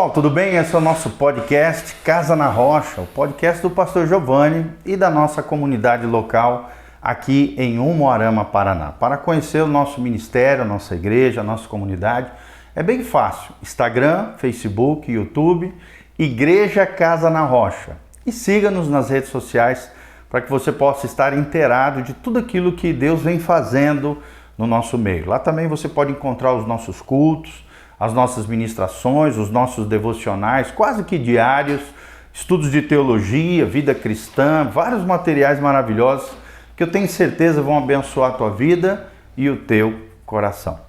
Pessoal, tudo bem? Esse é o nosso podcast Casa na Rocha, o podcast do pastor Giovanni e da nossa comunidade local aqui em Umuarama, Paraná. Para conhecer o nosso ministério, a nossa igreja, a nossa comunidade, é bem fácil. Instagram, Facebook, YouTube, Igreja Casa na Rocha. E siga-nos nas redes sociais para que você possa estar inteirado de tudo aquilo que Deus vem fazendo no nosso meio. Lá também você pode encontrar os nossos cultos, as nossas ministrações, os nossos devocionais, quase que diários, estudos de teologia, vida cristã, vários materiais maravilhosos que eu tenho certeza vão abençoar a tua vida e o teu coração.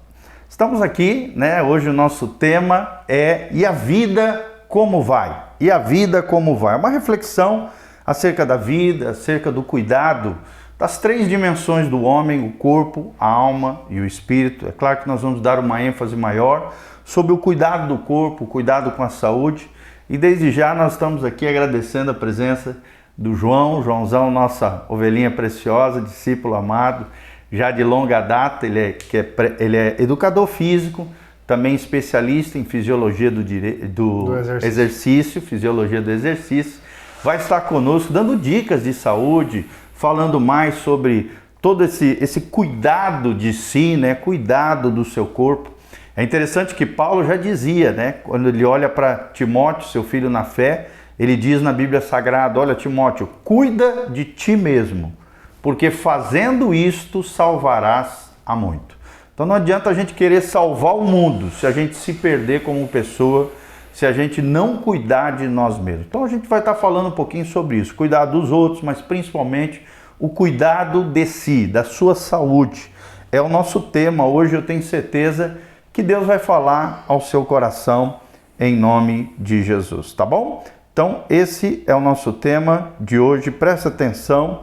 Estamos aqui, hoje o nosso tema é E a vida como vai? E a vida como vai? Uma reflexão acerca da vida, acerca do cuidado das três dimensões do homem, o corpo, a alma e o espírito. É claro que nós vamos dar uma ênfase maior sobre o cuidado do corpo, o cuidado com a saúde. E desde já nós estamos aqui agradecendo a presença do Joãozão, nossa ovelhinha preciosa, discípulo amado, já de longa data. Ele é educador físico, também especialista em fisiologia do exercício, fisiologia do exercício. Vai estar conosco dando dicas de saúde, falando mais sobre todo esse cuidado de si, cuidado do seu corpo. É interessante que Paulo já dizia, quando ele olha para Timóteo, seu filho na fé, ele diz na Bíblia Sagrada: olha, Timóteo, cuida de ti mesmo, porque fazendo isto salvarás a muito. Então não adianta a gente querer salvar o mundo se a gente se perder como pessoa, se a gente não cuidar de nós mesmos. Então a gente vai estar falando um pouquinho sobre isso, cuidar dos outros, mas principalmente o cuidado de si, da sua saúde. É o nosso tema hoje, eu tenho certeza que Deus vai falar ao seu coração em nome de Jesus, tá bom? Então esse é o nosso tema de hoje, presta atenção,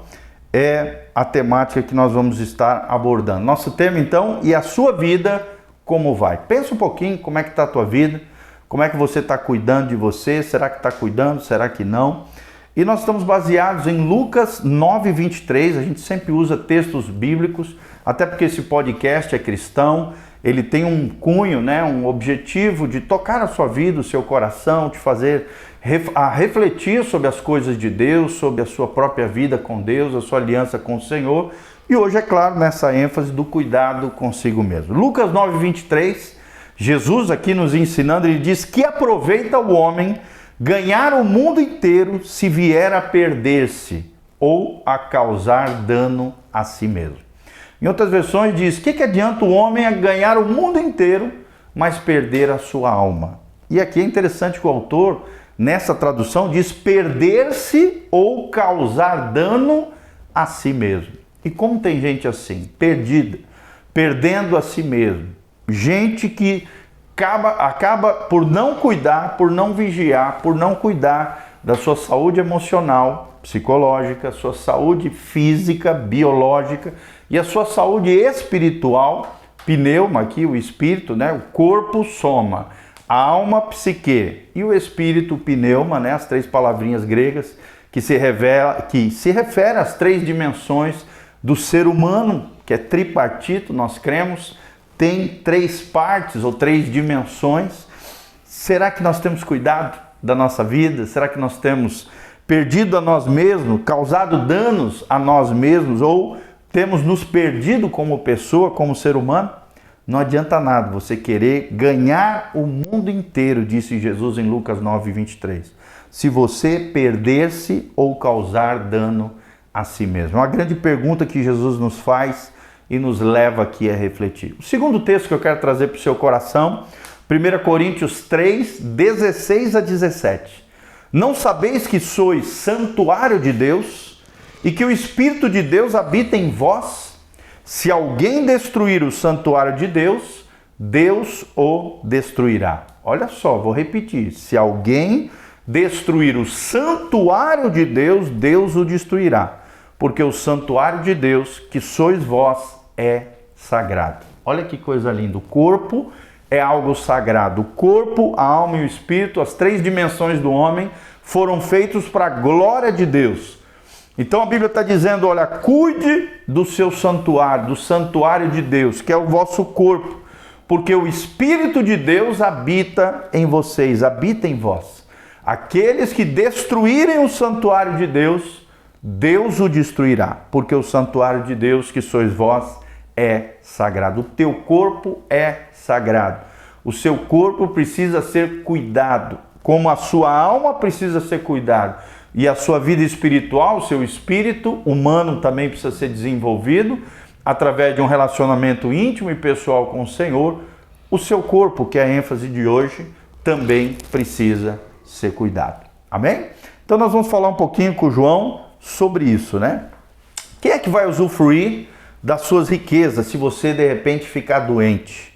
é a temática que nós vamos estar abordando. Nosso tema então, e a sua vida como vai? Pensa um pouquinho como é que está a tua vida, como é que você está cuidando de você, será que está cuidando, será que não? E nós estamos baseados em Lucas 9:23, a gente sempre usa textos bíblicos, até porque esse podcast é cristão. Ele tem um cunho, um objetivo de tocar a sua vida, o seu coração, te fazer refletir sobre as coisas de Deus, sobre a sua própria vida com Deus, a sua aliança com o Senhor. E hoje, é claro, nessa ênfase do cuidado consigo mesmo. Lucas 9:23, Jesus aqui nos ensinando, ele diz que aproveita o homem ganhar o mundo inteiro se vier a perder-se ou a causar dano a si mesmo. Em outras versões diz, que adianta o homem ganhar o mundo inteiro, mas perder a sua alma? E aqui é interessante que o autor, nessa tradução, diz perder-se ou causar dano a si mesmo. E como tem gente assim, perdida, perdendo a si mesmo. Gente que acaba por não cuidar, por não vigiar, por não cuidar da sua saúde emocional, psicológica, sua saúde física, biológica e a sua saúde espiritual, pneuma aqui, o espírito, o corpo, soma, a alma, psique e o espírito, pneuma, as três palavrinhas gregas que se refere às três dimensões do ser humano, que é tripartito, nós cremos, tem três partes ou três dimensões. Será que nós temos cuidado da nossa vida? Será que nós temos perdido a nós mesmos, causado danos a nós mesmos, ou temos nos perdido como pessoa, como ser humano? Não adianta nada você querer ganhar o mundo inteiro, disse Jesus em Lucas 9:23, se você perder-se ou causar dano a si mesmo. É uma grande pergunta que Jesus nos faz e nos leva aqui a refletir. O segundo texto que eu quero trazer para o seu coração, 1 Coríntios 3, 16 a 17. Não sabeis que sois santuário de Deus e que o Espírito de Deus habita em vós? Se alguém destruir o santuário de Deus, Deus o destruirá. Olha só, vou repetir. Se alguém destruir o santuário de Deus, Deus o destruirá. Porque o santuário de Deus, que sois vós, é sagrado. Olha que coisa linda. O corpo é algo sagrado. O corpo, a alma e o espírito, as três dimensões do homem, foram feitos para a glória de Deus. Então a Bíblia está dizendo, olha, cuide do seu santuário, do santuário de Deus, que é o vosso corpo. porque o Espírito de Deus habita em vocês, habita em vós. Aqueles que destruírem o santuário de Deus, Deus o destruirá, porque o santuário de Deus, que sois vós, é sagrado. O teu corpo é sagrado. O seu corpo precisa ser cuidado, como a sua alma precisa ser cuidada. E a sua vida espiritual, o seu espírito humano também precisa ser desenvolvido através de um relacionamento íntimo e pessoal com o Senhor. O seu corpo, que é a ênfase de hoje, também precisa ser cuidado. Amém? Então nós vamos falar um pouquinho com o João sobre isso, né? Quem é que vai usufruir das suas riquezas se você de repente ficar doente?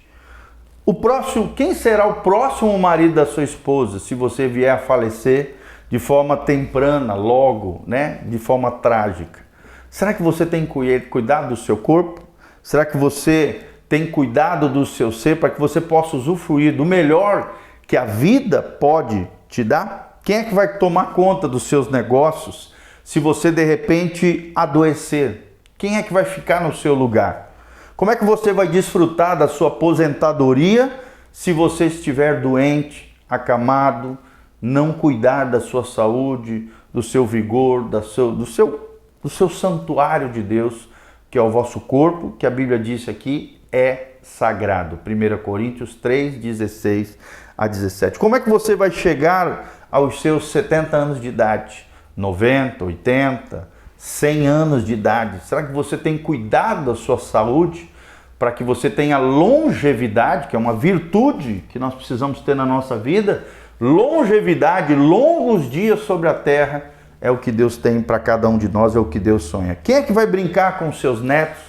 Quem será o próximo marido da sua esposa se você vier a falecer de forma temprana, logo, né? De forma trágica? Será que você tem cuidado do seu corpo? Será que você tem cuidado do seu ser para que você possa usufruir do melhor que a vida pode te dar? Quem é que vai tomar conta dos seus negócios se você de repente adoecer? Quem é que vai ficar no seu lugar? Como é que você vai desfrutar da sua aposentadoria se você estiver doente, acamado, não cuidar da sua saúde, do seu vigor, do seu santuário de Deus, que é o vosso corpo, que a Bíblia disse aqui, é sagrado. 1 Coríntios 3, 16 a 17. Como é que você vai chegar aos seus 70 anos de idade? 90, 80, 100 anos de idade? Será que você tem cuidado da sua saúde para que você tenha longevidade, que é uma virtude que nós precisamos ter na nossa vida? Longevidade, longos dias sobre a terra é o que Deus tem para cada um de nós, é o que Deus sonha. Quem é que vai brincar com seus netos,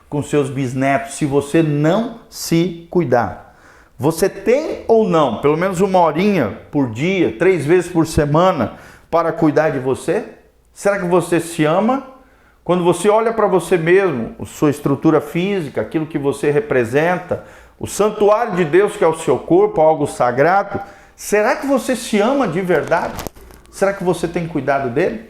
com seus bisnetos, se você não se cuidar? Você tem ou não, pelo menos uma horinha por dia, 3 vezes por semana, para cuidar de você? Será que você se ama? Quando você olha para você mesmo, a sua estrutura física, aquilo que você representa, o santuário de Deus que é o seu corpo, algo sagrado, será que você se ama de verdade? Será que você tem cuidado dele?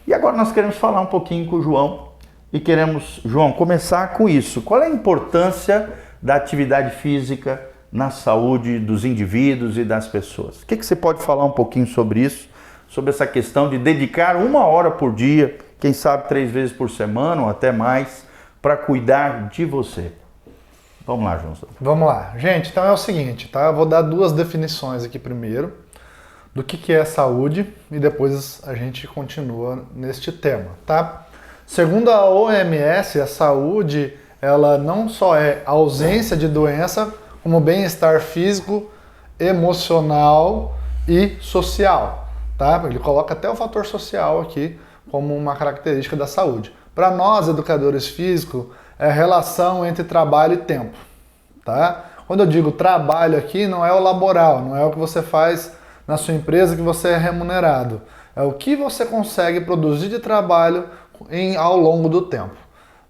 E agora nós queremos falar um pouquinho com o João e queremos, João, começar com isso. Qual é a importância da atividade física na saúde dos indivíduos e das pessoas? O que você pode falar um pouquinho sobre isso? Sobre essa questão de dedicar 1 hora por dia, quem sabe 3 vezes por semana ou até mais, para cuidar de você. Vamos lá, João. Vamos lá. Gente, então é o seguinte, tá? Eu vou dar 2 definições aqui primeiro, do que é saúde, e depois a gente continua neste tema, tá? Segundo a OMS, a saúde, ela não só é ausência de doença, como bem-estar físico, emocional e social, tá? Ele coloca até o fator social aqui como uma característica da saúde. Para nós, educadores físicos, é a relação entre trabalho e tempo, tá? Quando eu digo trabalho aqui, não é o laboral, não é o que você faz na sua empresa que você é remunerado. É o que você consegue produzir de trabalho ao longo do tempo,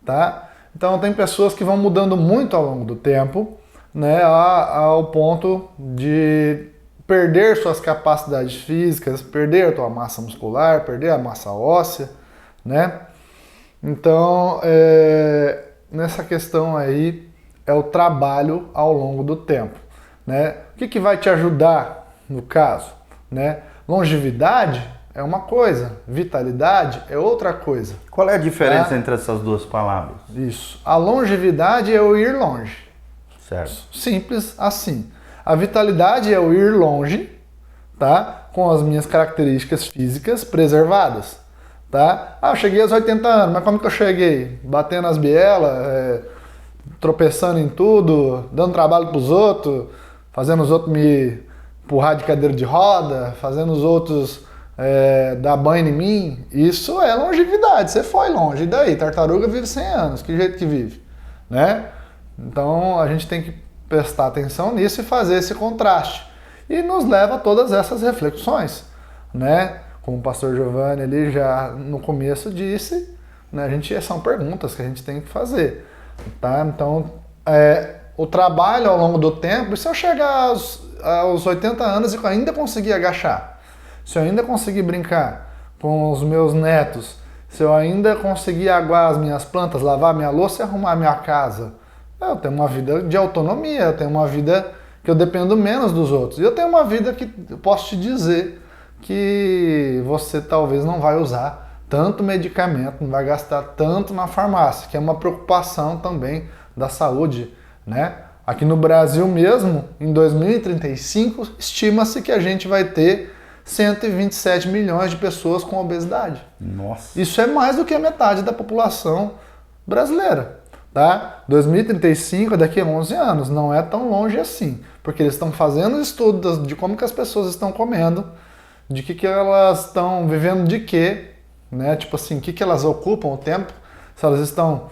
tá? Então tem pessoas que vão mudando muito ao longo do tempo, né, ao ponto de perder suas capacidades físicas, perder a tua massa muscular, perder a massa óssea, né? Então, nessa questão aí, é o trabalho ao longo do tempo, né? O que vai te ajudar no caso, né? Longevidade é uma coisa, vitalidade é outra coisa. Qual é a diferença entre essas duas palavras? Isso. A longevidade é o ir longe. Certo. Simples assim. A vitalidade é o ir longe, tá? Com as minhas características físicas preservadas, tá? Ah, eu cheguei aos 80 anos, mas como que eu cheguei? Batendo as bielas, tropeçando em tudo, dando trabalho pros outros, fazendo os outros me empurrar de cadeira de roda, fazendo os outros dar banho em mim. Isso é longevidade, você foi longe. E daí? Tartaruga vive 100 anos, que jeito que vive, né? Então a gente tem que prestar atenção nisso e fazer esse contraste. E nos leva a todas essas reflexões, né? Como o pastor Giovanni ali já no começo disse, né? São perguntas que a gente tem que fazer, tá? Então, o trabalho ao longo do tempo, e se eu chegar aos 80 anos e eu ainda conseguir agachar, se eu ainda conseguir brincar com os meus netos, se eu ainda conseguir aguar as minhas plantas, lavar minha louça e arrumar minha casa, Eu tenho uma vida de autonomia, eu tenho uma vida que eu dependo menos dos outros. E eu tenho uma vida que eu posso te dizer que você talvez não vai usar tanto medicamento, não vai gastar tanto na farmácia, que é uma preocupação também da saúde, né? Aqui no Brasil mesmo, em 2035, estima-se que a gente vai ter 127 milhões de pessoas com obesidade. Nossa. Isso é mais do que a metade da população brasileira, tá? 2035 é daqui a 11 anos, não é tão longe assim, porque eles estão fazendo estudos de como que as pessoas estão comendo, de que elas estão vivendo de quê, né? Tipo assim, o que elas ocupam o tempo, se elas estão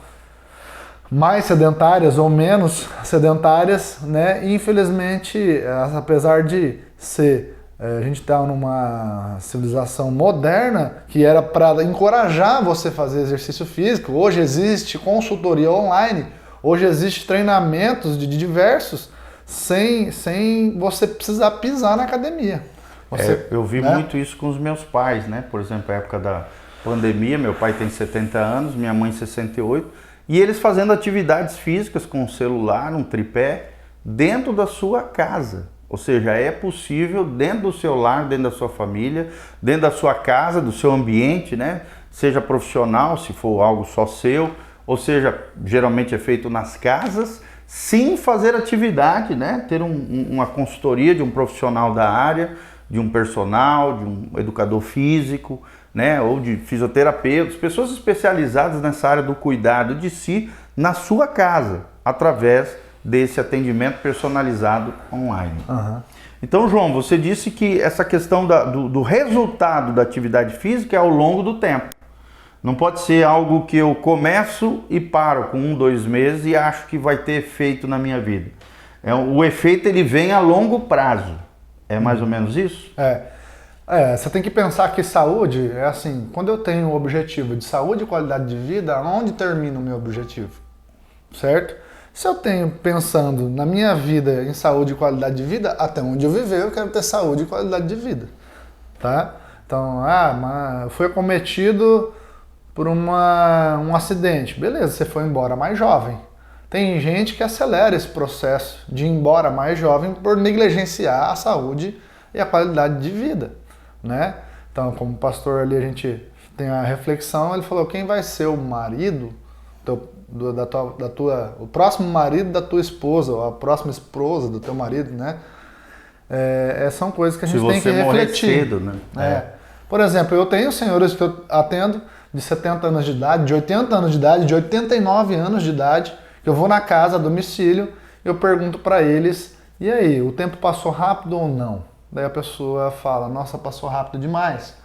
mais sedentárias ou menos sedentárias, né? E infelizmente, apesar de ser a gente está numa civilização moderna que era para encorajar você a fazer exercício físico. Hoje existe consultoria online, hoje existe treinamentos de diversos sem você precisar pisar na academia. Eu vi muito isso com os meus pais, né? Por exemplo, na época da pandemia, meu pai tem 70 anos, minha mãe 68, e eles fazendo atividades físicas com um celular, um tripé, dentro da sua casa. Ou seja, é possível dentro do seu lar, dentro da sua família, dentro da sua casa, do seu ambiente, né? Seja profissional, se for algo só seu, ou seja, geralmente é feito nas casas, sim fazer atividade, né? Ter uma consultoria de um profissional da área, de um personal, de um educador físico, né? Ou de fisioterapeutas, pessoas especializadas nessa área do cuidado de si na sua casa, através desse atendimento personalizado online. Uhum. Então, João, você disse que essa questão do resultado da atividade física é ao longo do tempo. Não pode ser algo que eu começo e paro com 1, 2 meses e acho que vai ter efeito na minha vida. O efeito ele vem a longo prazo. É mais ou menos isso? Você tem que pensar que saúde é assim, quando eu tenho o objetivo de saúde e qualidade de vida, onde termina o meu objetivo? Certo? Se eu tenho pensando na minha vida em saúde e qualidade de vida, até onde eu viver eu quero ter saúde e qualidade de vida, tá? Então, foi cometido por um acidente. Beleza, você foi embora mais jovem. Tem gente que acelera esse processo de ir embora mais jovem por negligenciar a saúde e a qualidade de vida, né? Então, como pastor ali a gente tem a reflexão, ele falou, quem vai ser o marido o próximo marido da tua esposa, ou a próxima esposa do teu marido, né? São coisas que a gente tem que refletir. Cedo, né? Por exemplo, eu tenho senhores que eu atendo de 70 anos de idade, de 80 anos de idade, de 89 anos de idade, que eu vou na casa, a domicílio, eu pergunto para eles, e aí, o tempo passou rápido ou não? Daí a pessoa fala, nossa, passou rápido demais.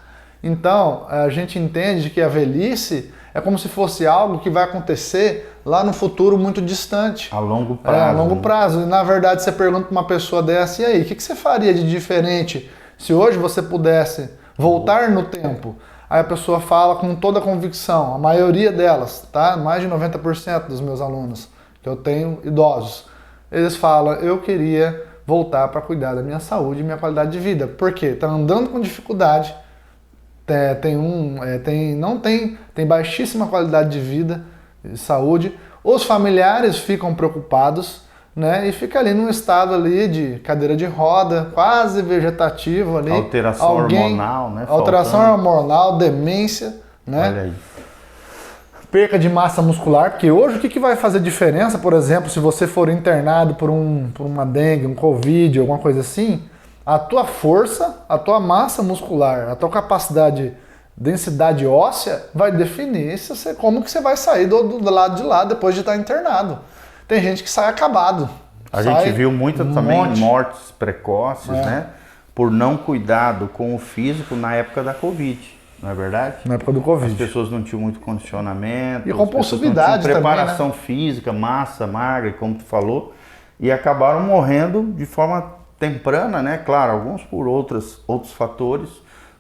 Então, a gente entende que a velhice é como se fosse algo que vai acontecer lá no futuro muito distante. A longo prazo. A longo prazo. E, na verdade, você pergunta para uma pessoa dessa, e aí, o que você faria de diferente se hoje você pudesse voltar no tempo? Aí a pessoa fala com toda a convicção, a maioria delas, tá? Mais de 90% dos meus alunos, que eu tenho idosos, eles falam, eu queria voltar para cuidar da minha saúde e minha qualidade de vida. Por quê? Está andando com dificuldade, tem baixíssima qualidade de vida, de saúde. Os familiares ficam preocupados, né? E fica ali num estado ali de cadeira de roda, quase vegetativo ali. Alteração hormonal, né? Alteração hormonal, demência, né? Olha aí. Perca de massa muscular, porque hoje o que vai fazer diferença, por exemplo, se você for internado por uma dengue, um covid, alguma coisa assim, a tua força, a tua massa muscular, a tua capacidade, densidade óssea vai definir como que você vai sair do lado de lá depois de estar internado. Tem gente que sai acabado. A gente viu muitas também mortes precoces, né? Por não cuidado com o físico na época da Covid, não é verdade? Na época do Covid. As pessoas não tinham muito condicionamento. E compulsividade também, preparação física, massa magra, como tu falou, e acabaram morrendo de forma temprana, né? Claro, alguns por outros fatores,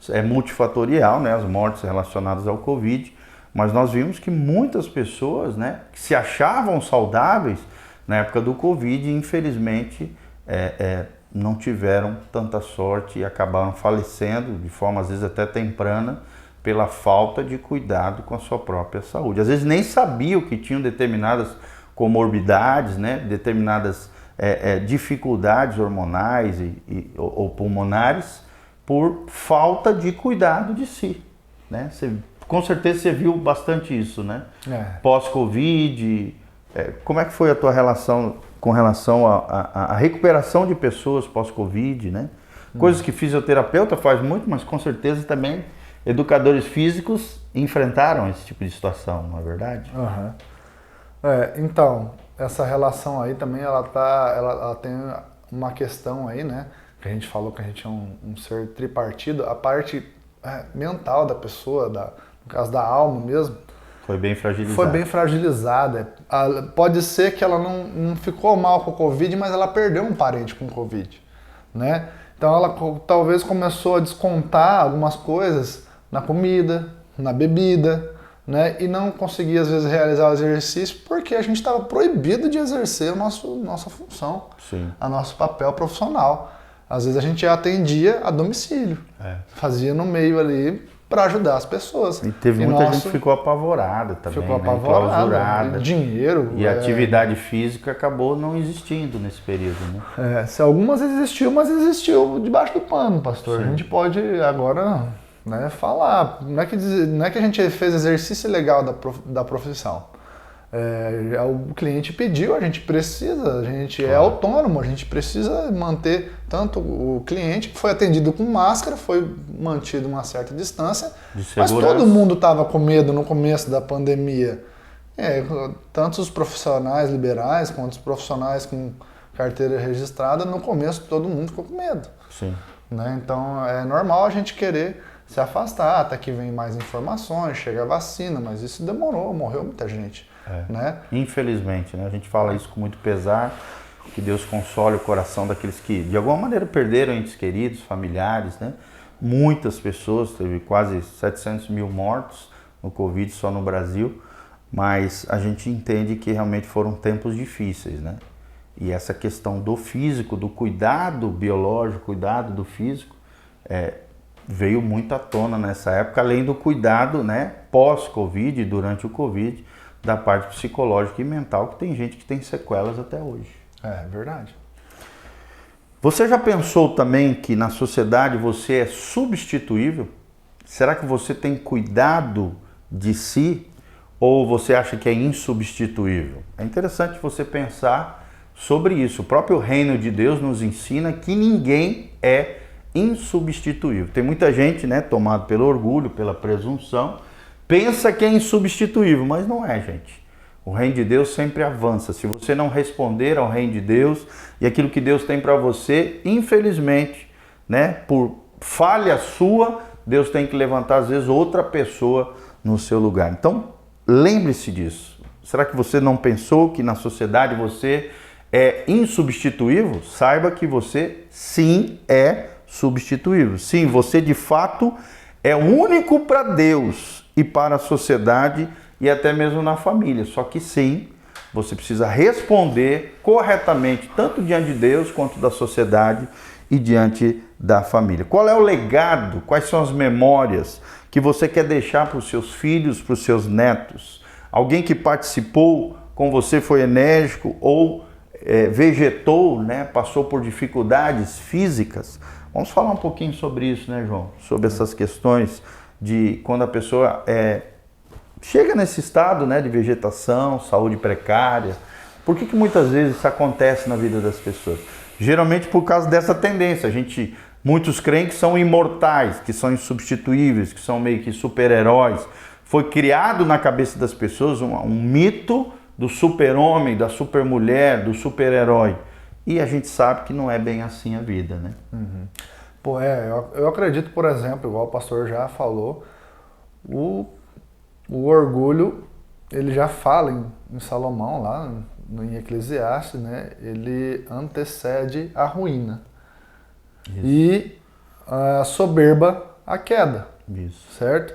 é multifatorial, né? As mortes relacionadas ao Covid, mas nós vimos que muitas pessoas, né, que se achavam saudáveis na época do Covid, infelizmente não tiveram tanta sorte e acabaram falecendo de forma às vezes até temprana pela falta de cuidado com a sua própria saúde. Às vezes nem sabiam que tinham determinadas comorbidades, né? Determinadas dificuldades hormonais ou pulmonares por falta de cuidado de si, né? Com certeza você viu bastante isso, né? Pós-Covid, como é que foi a tua relação com relação à recuperação de pessoas pós-Covid, né? Coisas que fisioterapeuta faz muito, mas com certeza também educadores físicos enfrentaram esse tipo de situação, não é verdade? Uhum. Então, essa relação aí também, ela tem uma questão aí, né? Que a gente falou que a gente é um ser tripartido, a parte mental da pessoa, no caso da alma mesmo, foi bem fragilizada. Foi bem fragilizada. Pode ser que ela não ficou mal com o Covid, mas ela perdeu um parente com o Covid, né? Então ela talvez começou a descontar algumas coisas na comida, na bebida, né? E não conseguia às vezes realizar o exercício porque a gente estava proibido de exercer nossa função, Sim. o nosso papel profissional. Às vezes a gente atendia a domicílio, fazia no meio ali para ajudar as pessoas. E teve muita gente que ficou apavorada também, ficou apavorada, clausurada. Dinheiro. E a atividade física acabou não existindo nesse período, né? Se algumas existiu, mas existiu debaixo do pano, pastor. Sim. A gente pode agora, né, falar. Não é que a gente fez exercício legal da profissão. O cliente pediu, a gente precisa, a gente é autônomo, a gente precisa manter tanto o cliente que foi atendido com máscara, foi mantido uma certa distância, mas todo mundo estava com medo no começo da pandemia. Tanto os profissionais liberais quanto os profissionais com carteira registrada, no começo todo mundo ficou com medo. Sim. Né? Então é normal a gente querer se afastar, até que vem mais informações, chega a vacina, mas isso demorou, morreu muita gente. Né? Infelizmente, né? A gente fala isso com muito pesar, que Deus console o coração daqueles que de alguma maneira perderam entes queridos, familiares, né? Muitas pessoas, teve quase 700 mil mortos no Covid só no Brasil, mas a gente entende que realmente foram tempos difíceis, né? E essa questão do físico, do cuidado biológico, cuidado do físico, veio muito à tona nessa época, além do cuidado, né, pós-Covid, durante o Covid, da parte psicológica e mental, que tem gente que tem sequelas até hoje. É verdade. Você já pensou também que na sociedade você é substituível? Será que você tem cuidado de si ou você acha que é insubstituível? É interessante você pensar sobre isso. O próprio reino de Deus nos ensina que ninguém é insubstituível. Tem muita gente, né, tomado pelo orgulho, pela presunção, pensa que é insubstituível, mas não é, gente. O reino de Deus sempre avança. Se você não responder ao reino de Deus e aquilo que Deus tem para você, infelizmente, né, por falha sua, Deus tem que levantar às vezes outra pessoa no seu lugar. Então, lembre-se disso. Será que você não pensou que na sociedade você é insubstituível? Saiba que você sim é substituível. Sim, você de fato é único para Deus e para a sociedade e até mesmo na família. Só que sim, você precisa responder corretamente, tanto diante de Deus quanto da sociedade e diante da família. Qual é o legado? Quais são as memórias que você quer deixar para os seus filhos, para os seus netos? Alguém que participou com você, foi enérgico ou vegetou, né? Passou por dificuldades físicas? Vamos falar um pouquinho sobre isso, né, João? Sobre essas questões de quando a pessoa chega nesse estado, né, de vegetação, saúde precária. Por que muitas vezes isso acontece na vida das pessoas? Geralmente por causa dessa tendência. Muitos creem que são imortais, que são insubstituíveis, que são meio que super-heróis. Foi criado na cabeça das pessoas um mito do super-homem, da super-mulher, do super-herói. E a gente sabe que não é bem assim a vida, né? Uhum. Eu acredito, por exemplo, igual o pastor já falou, o orgulho, ele já fala em Salomão, lá em Eclesiastes, né? Ele antecede a ruína. Isso. E a soberba, a queda. Isso. Certo?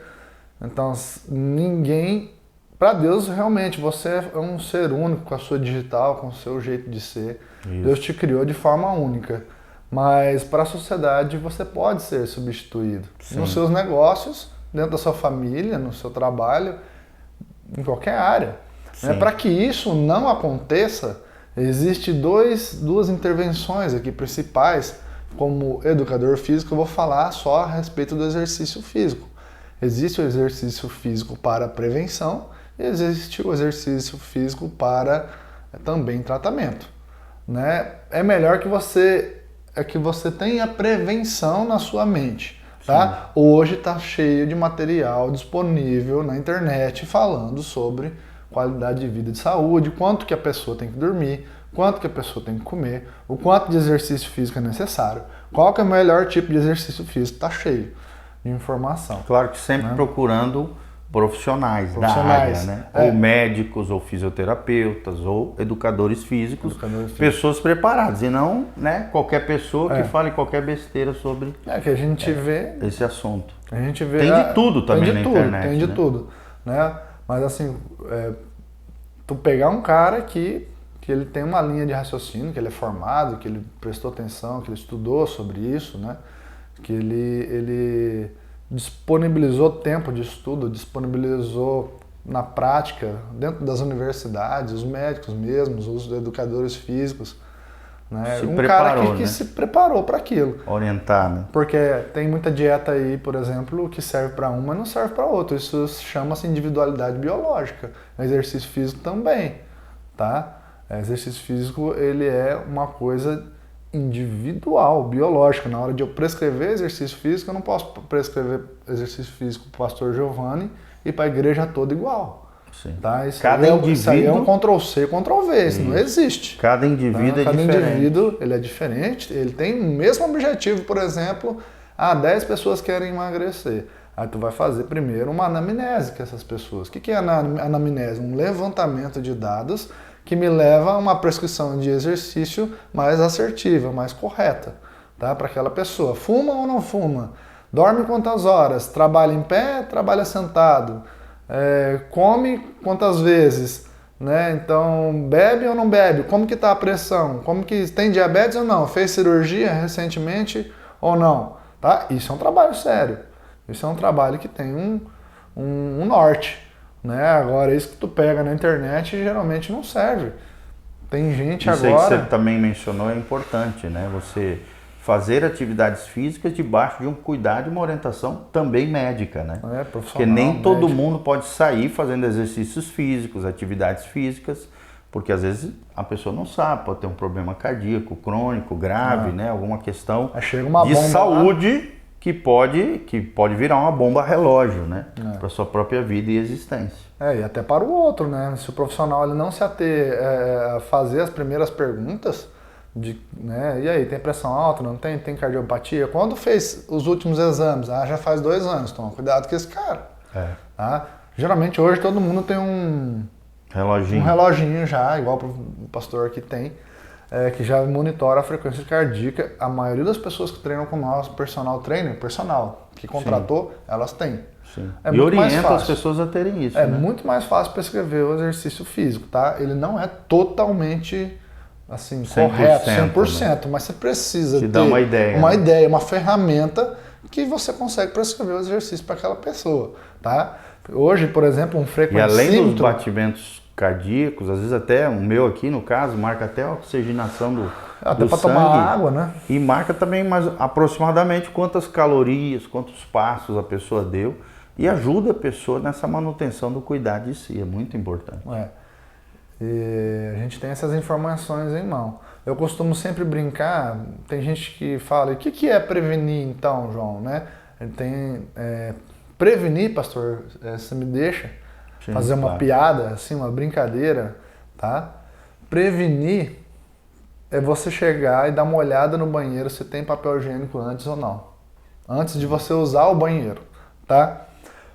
Então, para Deus, realmente, você é um ser único com a sua digital, com o seu jeito de ser. Isso. Deus te criou de forma única. Mas para a sociedade você pode ser substituído. Sim. Nos seus negócios, dentro da sua família, no seu trabalho, em qualquer área. Né? Para que isso não aconteça, existem duas intervenções aqui principais. Como educador físico, eu vou falar só a respeito do exercício físico. Existe o exercício físico para prevenção e existe o exercício físico para também tratamento. Né? É melhor que você tenha prevenção na sua mente. Tá? Hoje está cheio de material disponível na internet falando sobre qualidade de vida e de saúde, quanto que a pessoa tem que dormir, quanto que a pessoa tem que comer, o quanto de exercício físico é necessário, qual que é o melhor tipo de exercício físico, está cheio de informação. Claro que sempre procurando profissionais da área, né? Ou médicos, ou fisioterapeutas, ou educadores físicos, pessoas preparadas, e não, né, qualquer pessoa que fale qualquer besteira sobre que a gente vê esse assunto. A gente vê tem de tudo também na internet. Tem de tudo, né? Mas assim, tu pegar um cara que ele tem uma linha de raciocínio, que ele é formado, que ele prestou atenção, que ele estudou sobre isso, né? Que ele disponibilizou tempo de estudo, disponibilizou na prática, dentro das universidades, os médicos mesmos, os educadores físicos, né? Cara que se preparou para aquilo. Orientar, né? Porque tem muita dieta aí, por exemplo, que serve para um, mas não serve para outro. Isso chama-se individualidade biológica. O exercício físico também, tá? O exercício físico, ele é uma coisa individual, biológica. Na hora de eu prescrever exercício físico, eu não posso prescrever exercício físico para o pastor Giovanni e para a igreja toda igual. Sim. Tá? Isso aí é um Ctrl+C, Ctrl+V, isso não existe. Cada indivíduo é diferente. Cada indivíduo ele é diferente, ele tem o mesmo objetivo, por exemplo, 10 pessoas querem emagrecer. Aí tu vai fazer primeiro uma anamnese com essas pessoas. O que é a anamnese? Um levantamento de dados que me leva a uma prescrição de exercício mais assertiva, mais correta, tá? Para aquela pessoa. Fuma ou não fuma? Dorme quantas horas? Trabalha em pé? Trabalha sentado? Come quantas vezes? Né? Então, bebe ou não bebe? Como que está a pressão? Como que tem diabetes ou não? Fez cirurgia recentemente ou não? Tá? Isso é um trabalho sério. Isso é um trabalho que tem um norte. Né? Agora, isso que tu pega na internet geralmente não serve. Tem gente isso agora... Isso aí que você também mencionou é importante, né? Você fazer atividades físicas debaixo de um cuidado e uma orientação também médica, né? Profissional, porque nem todo médico. mundo pode sair fazendo exercícios físicos, atividades físicas, porque às vezes a pessoa não sabe, pode ter um problema cardíaco, crônico, grave, né? Alguma questão de saúde que pode virar uma bomba relógio, né? Para sua própria vida e existência. E até para o outro, né? Se o profissional ele não se ater a fazer as primeiras perguntas, né? E aí, tem pressão alta, não tem? Tem cardiopatia? Quando fez os últimos exames? Já faz 2 anos, toma cuidado com esse cara. Tá? Geralmente hoje todo mundo tem um reloginho já, igual o pastor aqui tem, que já monitora a frequência cardíaca. A maioria das pessoas que treinam com nós, personal que contratou, elas têm. Sim. E orienta as pessoas a terem isso. É muito mais fácil prescrever o exercício físico, tá? Ele não é totalmente assim, 100%, correto, 100%, mas você precisa ter dá uma ideia, uma ferramenta que você consegue prescrever o exercício para aquela pessoa, tá? Hoje, por exemplo, um frequencímetro... E além dos batimentos cardíacos, às vezes até o meu aqui no caso, marca até a oxigenação do até para sangue, tomar água, né? E marca também mais aproximadamente quantas calorias, quantos passos a pessoa deu e ajuda a pessoa nessa manutenção do cuidado de si, é muito importante. E a gente tem essas informações em mão. Eu costumo sempre brincar, tem gente que fala, o que é prevenir então, João? Né? Prevenir, pastor, você me deixa fazer uma piada, assim, uma brincadeira, tá? Prevenir é você chegar e dar uma olhada no banheiro se tem papel higiênico antes ou não. Antes de você usar o banheiro, tá?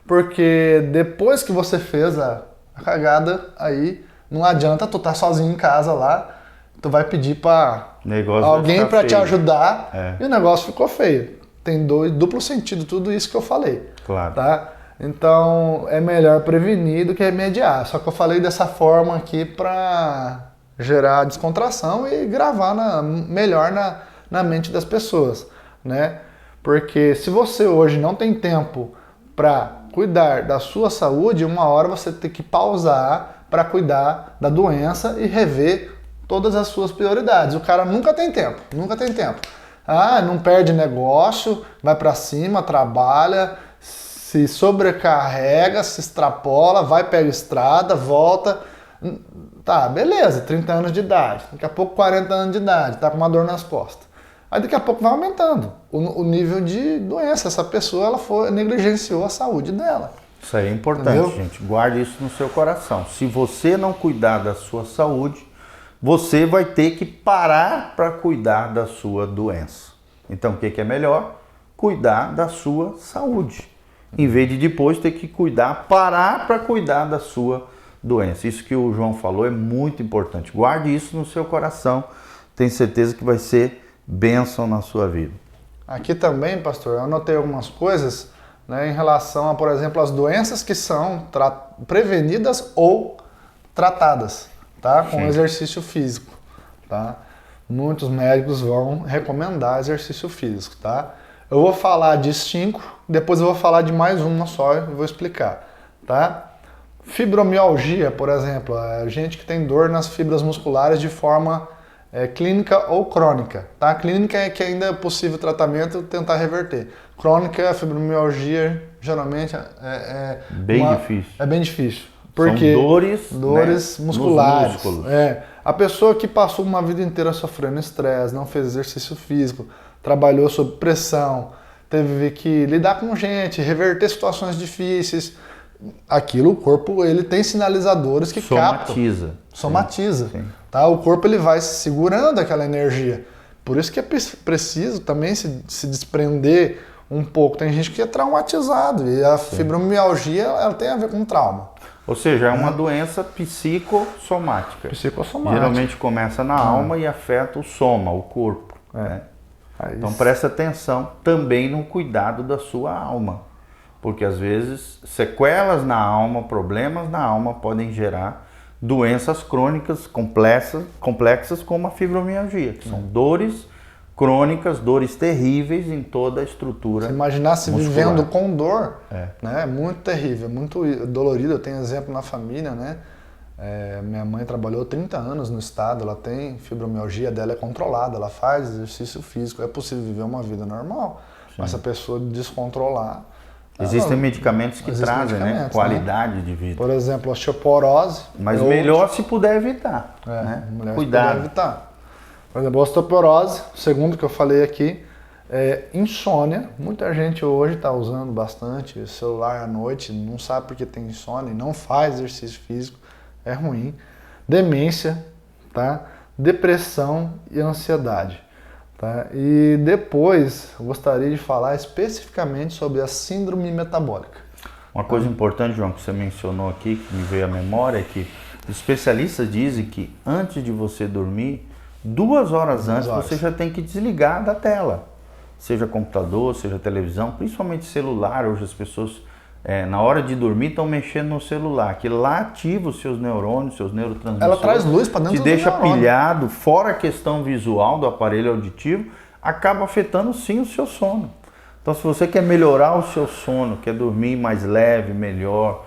Porque depois que você fez a cagada, aí não adianta tu estar sozinho em casa lá, tu vai pedir para alguém para te ajudar e o negócio ficou feio. Tem duplo sentido tudo isso que eu falei. Claro. Tá? Então é melhor prevenir do que remediar. Só que eu falei dessa forma aqui para gerar descontração e gravar melhor na mente das pessoas, né? Porque se você hoje não tem tempo para cuidar da sua saúde, uma hora você tem que pausar, para cuidar da doença e rever todas as suas prioridades. O cara nunca tem tempo. Não perde negócio, vai para cima, trabalha, se sobrecarrega, se extrapola, vai, pega estrada, volta. Tá, beleza, 30 anos de idade, daqui a pouco 40 anos de idade, tá com uma dor nas costas. Aí daqui a pouco vai aumentando o nível de doença. Essa pessoa negligenciou a saúde dela. Isso aí é importante, entendeu? gente. Guarde isso no seu coração. Se você não cuidar da sua saúde, você vai ter que parar para cuidar da sua doença. Então, o que é melhor? Cuidar da sua saúde. Em vez de depois ter que parar para cuidar da sua doença. Isso que o João falou é muito importante. Guarde isso no seu coração. Tenho certeza que vai ser bênção na sua vida. Aqui também, pastor, eu anotei algumas coisas, né, em relação a, por exemplo, as doenças que são prevenidas ou tratadas, tá, com exercício físico, tá? Muitos médicos vão recomendar exercício físico, tá? Eu vou falar de 5, depois eu vou falar de mais uma só e vou explicar, tá? Fibromialgia, por exemplo, é gente que tem dor nas fibras musculares de forma clínica ou crônica, tá? Clínica é que ainda é possível tratamento, tentar reverter. Crônica, fibromialgia, geralmente Difícil. É bem difícil. Porque são dores, né, musculares. nos músculos. A pessoa que passou uma vida inteira sofrendo estresse, não fez exercício físico, trabalhou sob pressão, teve que lidar com gente, reverter situações difíceis, aquilo, o corpo, ele tem sinalizadores que somatiza. Sim. Tá? O corpo, ele vai segurando aquela energia. Por isso que é preciso também se desprender um pouco. Tem gente que é traumatizado e a fibromialgia, ela tem a ver com trauma. Ou seja, é uma doença psicossomática. Geralmente começa na alma e afeta o soma, o corpo. Né? Então presta atenção também no cuidado da sua alma. Porque às vezes sequelas na alma, problemas na alma podem gerar doenças crônicas complexas como a fibromialgia, que são dores crônicas, dores terríveis em toda a estrutura. Se imaginasse muscular. vivendo com dor, né? É muito terrível, muito dolorido. Eu tenho exemplo na família, né? Minha mãe trabalhou 30 anos no estado, ela tem fibromialgia, dela é controlada, ela faz exercício físico, é possível viver uma vida normal. Mas se a pessoa descontrolar... Existem medicamentos que trazem qualidade de vida. Por exemplo, osteoporose. Mas melhor se puder evitar. Cuidado. Se puder evitar. Por exemplo, osteoporose, segundo que eu falei aqui, insônia. Muita gente hoje está usando bastante o celular à noite, não sabe porque tem insônia, não faz exercício físico, é ruim. Demência, tá? Depressão e ansiedade. Tá? E depois eu gostaria de falar especificamente sobre a síndrome metabólica. Uma coisa importante, João, que você mencionou aqui, que me veio à memória, é que os especialistas dizem que antes de você dormir, 2 horas antes, você já tem que desligar da tela. Seja computador, seja televisão, principalmente celular. Hoje as pessoas, na hora de dormir, estão mexendo no celular, que lá ativa os seus neurônios, seus neurotransmissores. Ela traz luz para dentro te deixa pilhado, fora a questão visual do aparelho auditivo, acaba afetando sim o seu sono. Então, se você quer melhorar o seu sono, quer dormir mais leve, melhor,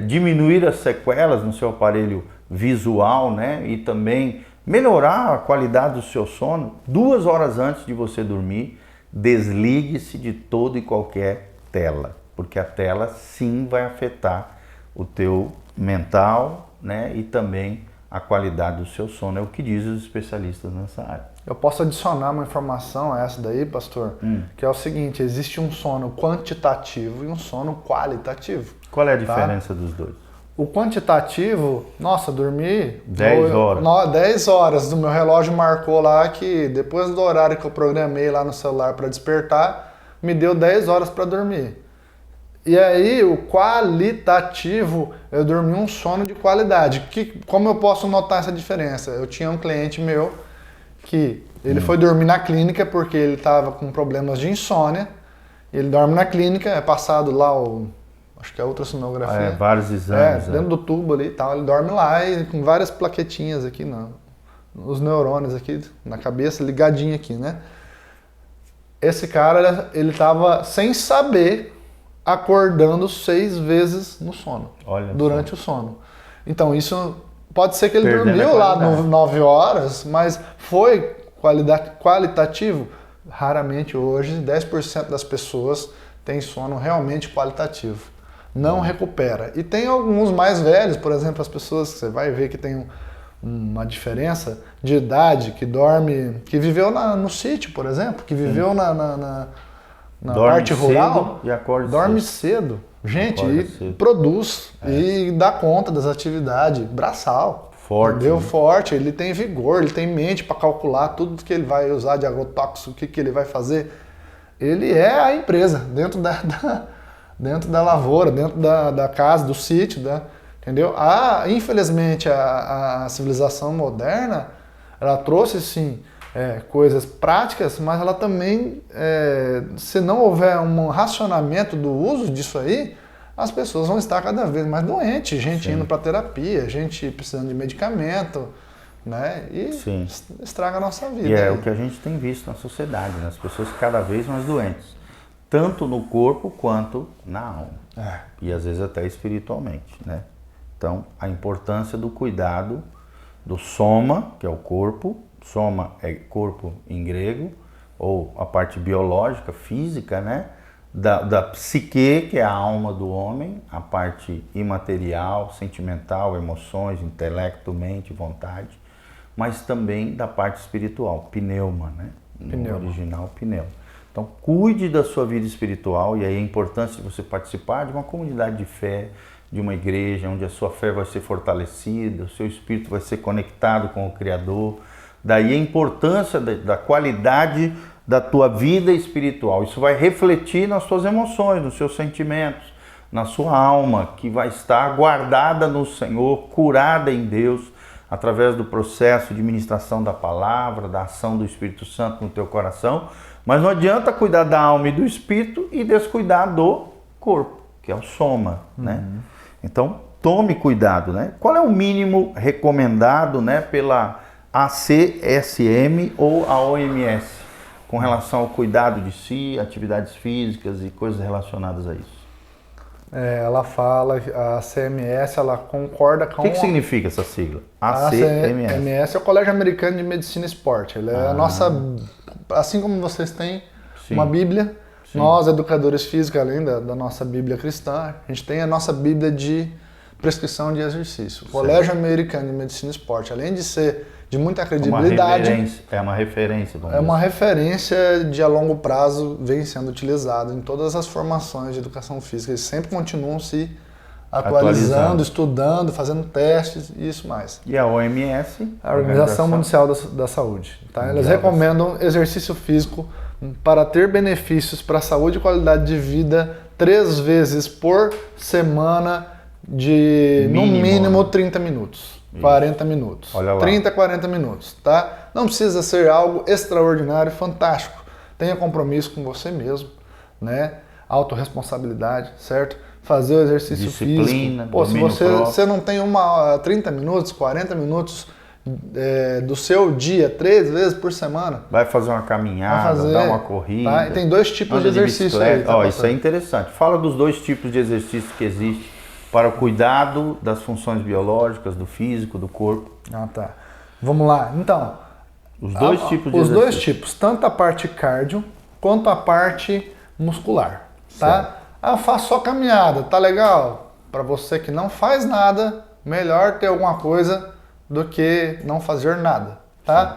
diminuir as sequelas no seu aparelho visual, né, e também melhorar a qualidade do seu sono, 2 horas antes de você dormir, desligue-se de toda e qualquer tela. Porque a tela sim vai afetar o teu mental, né, e também a qualidade do seu sono. É o que dizem os especialistas nessa área. Eu posso adicionar uma informação a essa daí, pastor, que é o seguinte: existe um sono quantitativo e um sono qualitativo. Qual é a diferença dos dois? O quantitativo, nossa, dormi 10 horas. 10 horas. Do meu relógio marcou lá que depois do horário que eu programei lá no celular para despertar, me deu 10 horas para dormir. E aí, o qualitativo, eu dormi um sono de qualidade. Como eu posso notar essa diferença? Eu tinha um cliente meu que ele foi dormir na clínica porque ele estava com problemas de insônia. Ele dorme na clínica, é passado lá acho que é ultrassonografia. Vários exames. Dentro do tubo ali e tal. Ele dorme lá e com várias plaquetinhas aqui, nos neurônios aqui, na cabeça, ligadinho aqui, né? Esse cara, ele estava sem saber, acordando 6 vezes no sono, durante o sono. Então, isso pode ser que ele Perdendo a dormiu lá qualidade. 9 horas, mas foi qualitativo? Raramente hoje, 10% das pessoas têm sono realmente qualitativo. Não recupera. E tem alguns mais velhos, por exemplo, as pessoas que você vai ver que tem uma diferença de idade, que dorme, que viveu no sítio, por exemplo, que viveu na Dorme parte rural, cedo e acorda dorme cedo. cedo. Gente, Acorda e cedo. produz e dá conta das atividades, braçal. Forte, Entendeu? né? Forte, ele tem vigor, ele tem mente para calcular tudo que ele vai usar de agrotóxico, o que ele vai fazer. Ele é a empresa dentro dentro da lavoura, dentro da casa, do sítio, entendeu? Infelizmente, a civilização moderna, ela trouxe, sim, coisas práticas, mas ela também, se não houver um racionamento do uso disso aí, as pessoas vão estar cada vez mais doentes, gente indo para terapia, gente precisando de medicamento, né? E Sim. estraga a nossa vida. E é o que a gente tem visto na sociedade, né? As pessoas cada vez mais doentes, tanto no corpo quanto na alma. E às vezes até espiritualmente, né? Então, a importância do cuidado do soma, que é o corpo. Soma é corpo em grego, ou a parte biológica, física, né? Da psique, que é a alma do homem, a parte imaterial, sentimental, emoções, intelecto, mente, vontade, mas também da parte espiritual, pneuma, né? No original, pneuma. Então, cuide da sua vida espiritual, e aí a importância de você participar de uma comunidade de fé, de uma igreja, onde a sua fé vai ser fortalecida, o seu espírito vai ser conectado com o Criador. Daí a importância da qualidade da tua vida espiritual. Isso vai refletir nas suas emoções, nos seus sentimentos, na sua alma, que vai estar guardada no Senhor, curada em Deus, através do processo de ministração da palavra, da ação do Espírito Santo no teu coração. Mas não adianta cuidar da alma e do espírito e descuidar do corpo, que é o soma, né? Então, tome cuidado, né? Qual é o mínimo recomendado, né, pela ACSM ou a OMS com relação ao cuidado de si, atividades físicas e coisas relacionadas a isso? Ela fala, a CMS, ela concorda com... O que significa essa sigla? A ACMS. CMS é o Colégio Americano de Medicina e Esporte. Ela é a nossa... Assim como vocês têm uma Bíblia, nós, educadores físicos, além da nossa Bíblia cristã, a gente tem a nossa Bíblia de prescrição de exercício. O Colégio Americano de Medicina e Esporte, além de ser de muita credibilidade... É uma referência. É uma referência de a longo prazo, vem sendo utilizado em todas as formações de educação física. Eles sempre continuam se atualizando, estudando, fazendo testes e isso mais. E a OMS? A Organização Mundial da Saúde. Tá? Eles recomendam exercício físico para ter benefícios para a saúde e qualidade de vida 3 vezes por semana de no mínimo 30 minutos. 40 minutos. Olha lá. 30 a 40 minutos, tá? Não precisa ser algo extraordinário, fantástico. Tenha compromisso com você mesmo, né? Autorresponsabilidade, certo? Fazer o exercício disciplina, físico. Pô, se você não tem 30 minutos, 40 minutos do seu dia, 3 vezes por semana. Vai fazer uma caminhada, dar uma corrida. Tá? E tem 2 tipos de exercício aí. Tá, isso é interessante. Fala dos 2 tipos de exercício que existem para o cuidado das funções biológicas, do físico, do corpo. Ah, tá. Vamos lá. Então, os 2 tipos de exercício. Os 2 tipos, tanto a parte cardio quanto a parte muscular, tá? Eu faço só caminhada, tá legal? Para você que não faz nada, melhor ter alguma coisa do que não fazer nada, tá? Sim.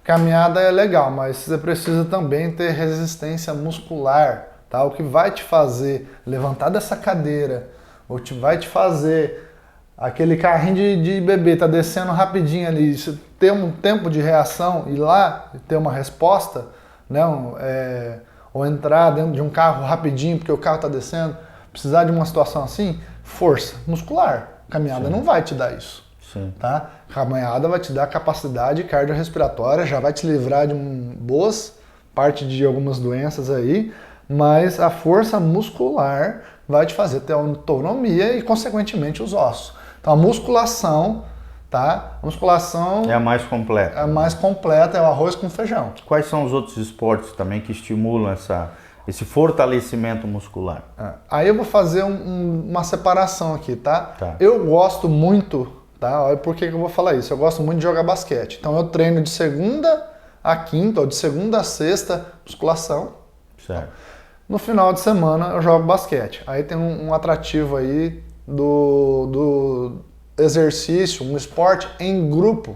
Caminhada é legal, mas você precisa também ter resistência muscular, tá? O que vai te fazer levantar dessa cadeira, ou vai te fazer aquele carrinho de bebê, tá descendo rapidinho ali, ter um tempo de reação e lá ter uma resposta, né? Ou entrar dentro de um carro rapidinho porque o carro tá descendo, precisar de uma situação assim, força muscular. Caminhada não vai te dar isso. Sim. Tá? Caminhada vai te dar capacidade cardiorrespiratória, já vai te livrar de boas parte de algumas doenças aí, mas a força muscular vai te fazer ter autonomia e, consequentemente, os ossos. Então, a musculação, tá? A musculação é a mais completa. É a mais completa, é o arroz com feijão. Quais são os outros esportes também que estimulam esse fortalecimento muscular? Aí eu vou fazer uma separação aqui, tá? Eu gosto muito tá? Olha por que eu vou falar isso. Eu gosto muito de jogar basquete. Então eu treino de segunda a quinta, ou de segunda a sexta, musculação. Certo. No final de semana eu jogo basquete. Aí tem um atrativo aí do exercício, um esporte em grupo,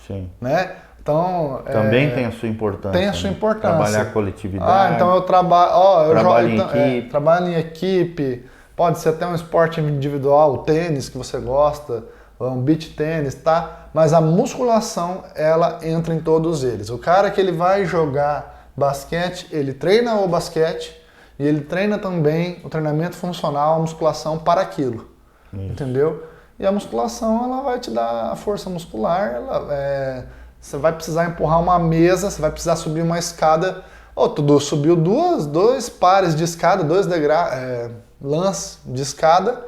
Sim. né? Então, Também tem a sua importância. Tem a sua né? importância. Trabalhar a coletividade. Então eu trabalho, trabalho em equipe. trabalho em equipe. Pode ser até um esporte individual, o tênis que você gosta, um beach tênis, tá? Mas a musculação, ela entra em todos eles. O cara que ele vai jogar basquete, ele treina o basquete e ele treina também o treinamento funcional, a musculação para aquilo. Isso. Entendeu? E a musculação, ela vai te dar a força muscular, você vai precisar empurrar uma mesa, você vai precisar subir uma escada. Tu subiu dois pares de escada, lãs de escada,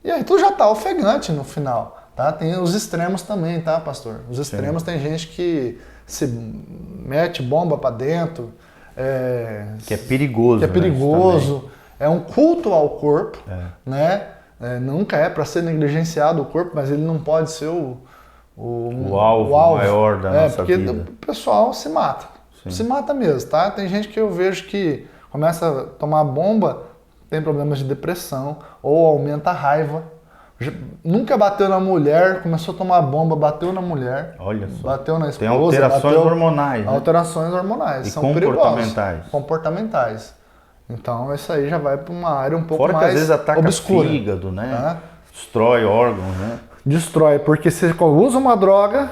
e aí tu já tá ofegante no final, tá? Tem os extremos também, tá, pastor? Os extremos. Sim. Tem gente que se mete bomba para dentro. Que é perigoso. Que é perigoso. É um culto ao corpo, né? Nunca é para ser negligenciado o corpo, mas ele não pode ser o alvo maior da nossa porque vida. O pessoal se mata. Sim. Se mata mesmo, tá? Tem gente que eu vejo que começa a tomar bomba, tem problemas de depressão, ou aumenta a raiva. Nunca bateu na mulher, começou a tomar bomba, bateu na mulher. Olha só. Bateu na esposa. Tem alterações hormonais. Né? Alterações hormonais. E são comportamentais. Comportamentais. Então isso aí já vai para uma área um pouco Fora mais obscura. Fora que às vezes ataca o fígado, né? Destrói órgãos, né? Destrói, porque você usa uma droga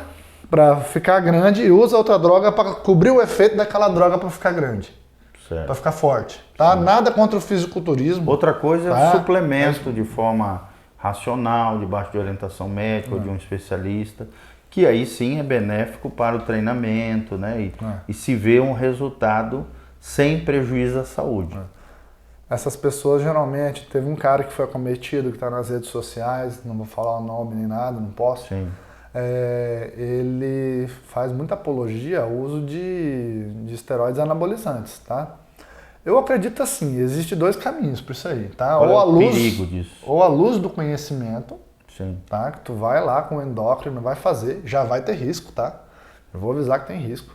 para ficar grande e usa outra droga para cobrir o efeito daquela droga para ficar grande. Para ficar forte. Tá? Nada contra o fisiculturismo. Outra coisa é o suplemento de forma racional, debaixo de orientação médica ou de um especialista, que aí sim é benéfico para o treinamento, né? E se vê um resultado sem prejuízo à saúde. Essas pessoas geralmente, teve um cara que foi acometido, que está nas redes sociais, não vou falar o nome nem nada, não posso. Sim. Ele faz muita apologia ao uso de esteroides anabolizantes, tá? Eu acredito assim, existe dois caminhos para isso aí, tá? Qual é o perigo disso? Ou a luz do conhecimento, sim, tá? Que tu vai lá com o endócrino, vai fazer, já vai ter risco, tá? Eu vou avisar que tem risco.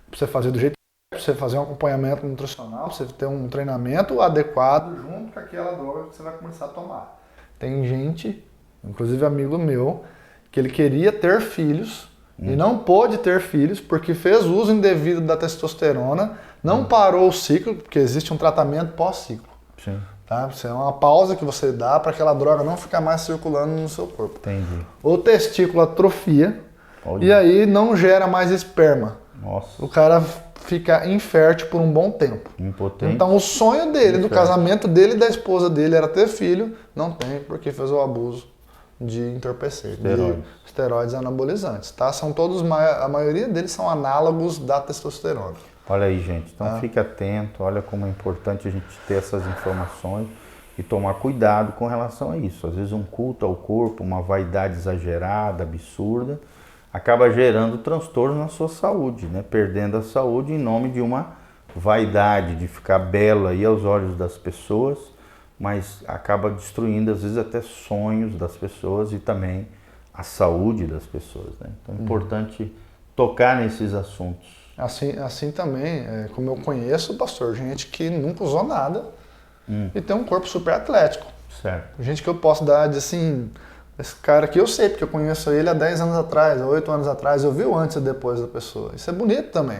Pra você fazer do jeito que você fazer um acompanhamento nutricional, pra você ter um treinamento adequado junto com aquela droga que você vai começar a tomar. Tem gente, inclusive amigo meu, que ele queria ter filhos e não pôde ter filhos porque fez uso indevido da testosterona, não parou o ciclo, porque existe um tratamento pós-ciclo. Sim. Tá? Isso é uma pausa que você dá para aquela droga não ficar mais circulando no seu corpo. Entendi. O testículo atrofia e aí não gera mais esperma. Nossa. O cara fica infértil por um bom tempo. Impotente. Então o sonho dele, do casamento dele e da esposa dele era ter filho, não tem porque fez o abuso de entorpecentes, de esteroides anabolizantes, tá? São todos, a maioria deles são análogos da testosterona. Olha aí, gente, então fique atento, olha como é importante a gente ter essas informações e tomar cuidado com relação a isso. Às vezes um culto ao corpo, uma vaidade exagerada, absurda, acaba gerando transtorno na sua saúde, né? Perdendo a saúde em nome de uma vaidade, de ficar belo aí aos olhos das pessoas, mas acaba destruindo às vezes até sonhos das pessoas e também a saúde das pessoas, né? Então é importante tocar nesses assuntos. Assim também, como eu conheço, pastor, gente que nunca usou nada e tem um corpo super atlético. Certo. Gente que eu posso dar de assim, esse cara aqui eu sei, porque eu conheço ele há 10 anos atrás, há 8 anos atrás, eu vi o antes e depois da pessoa. Isso é bonito também,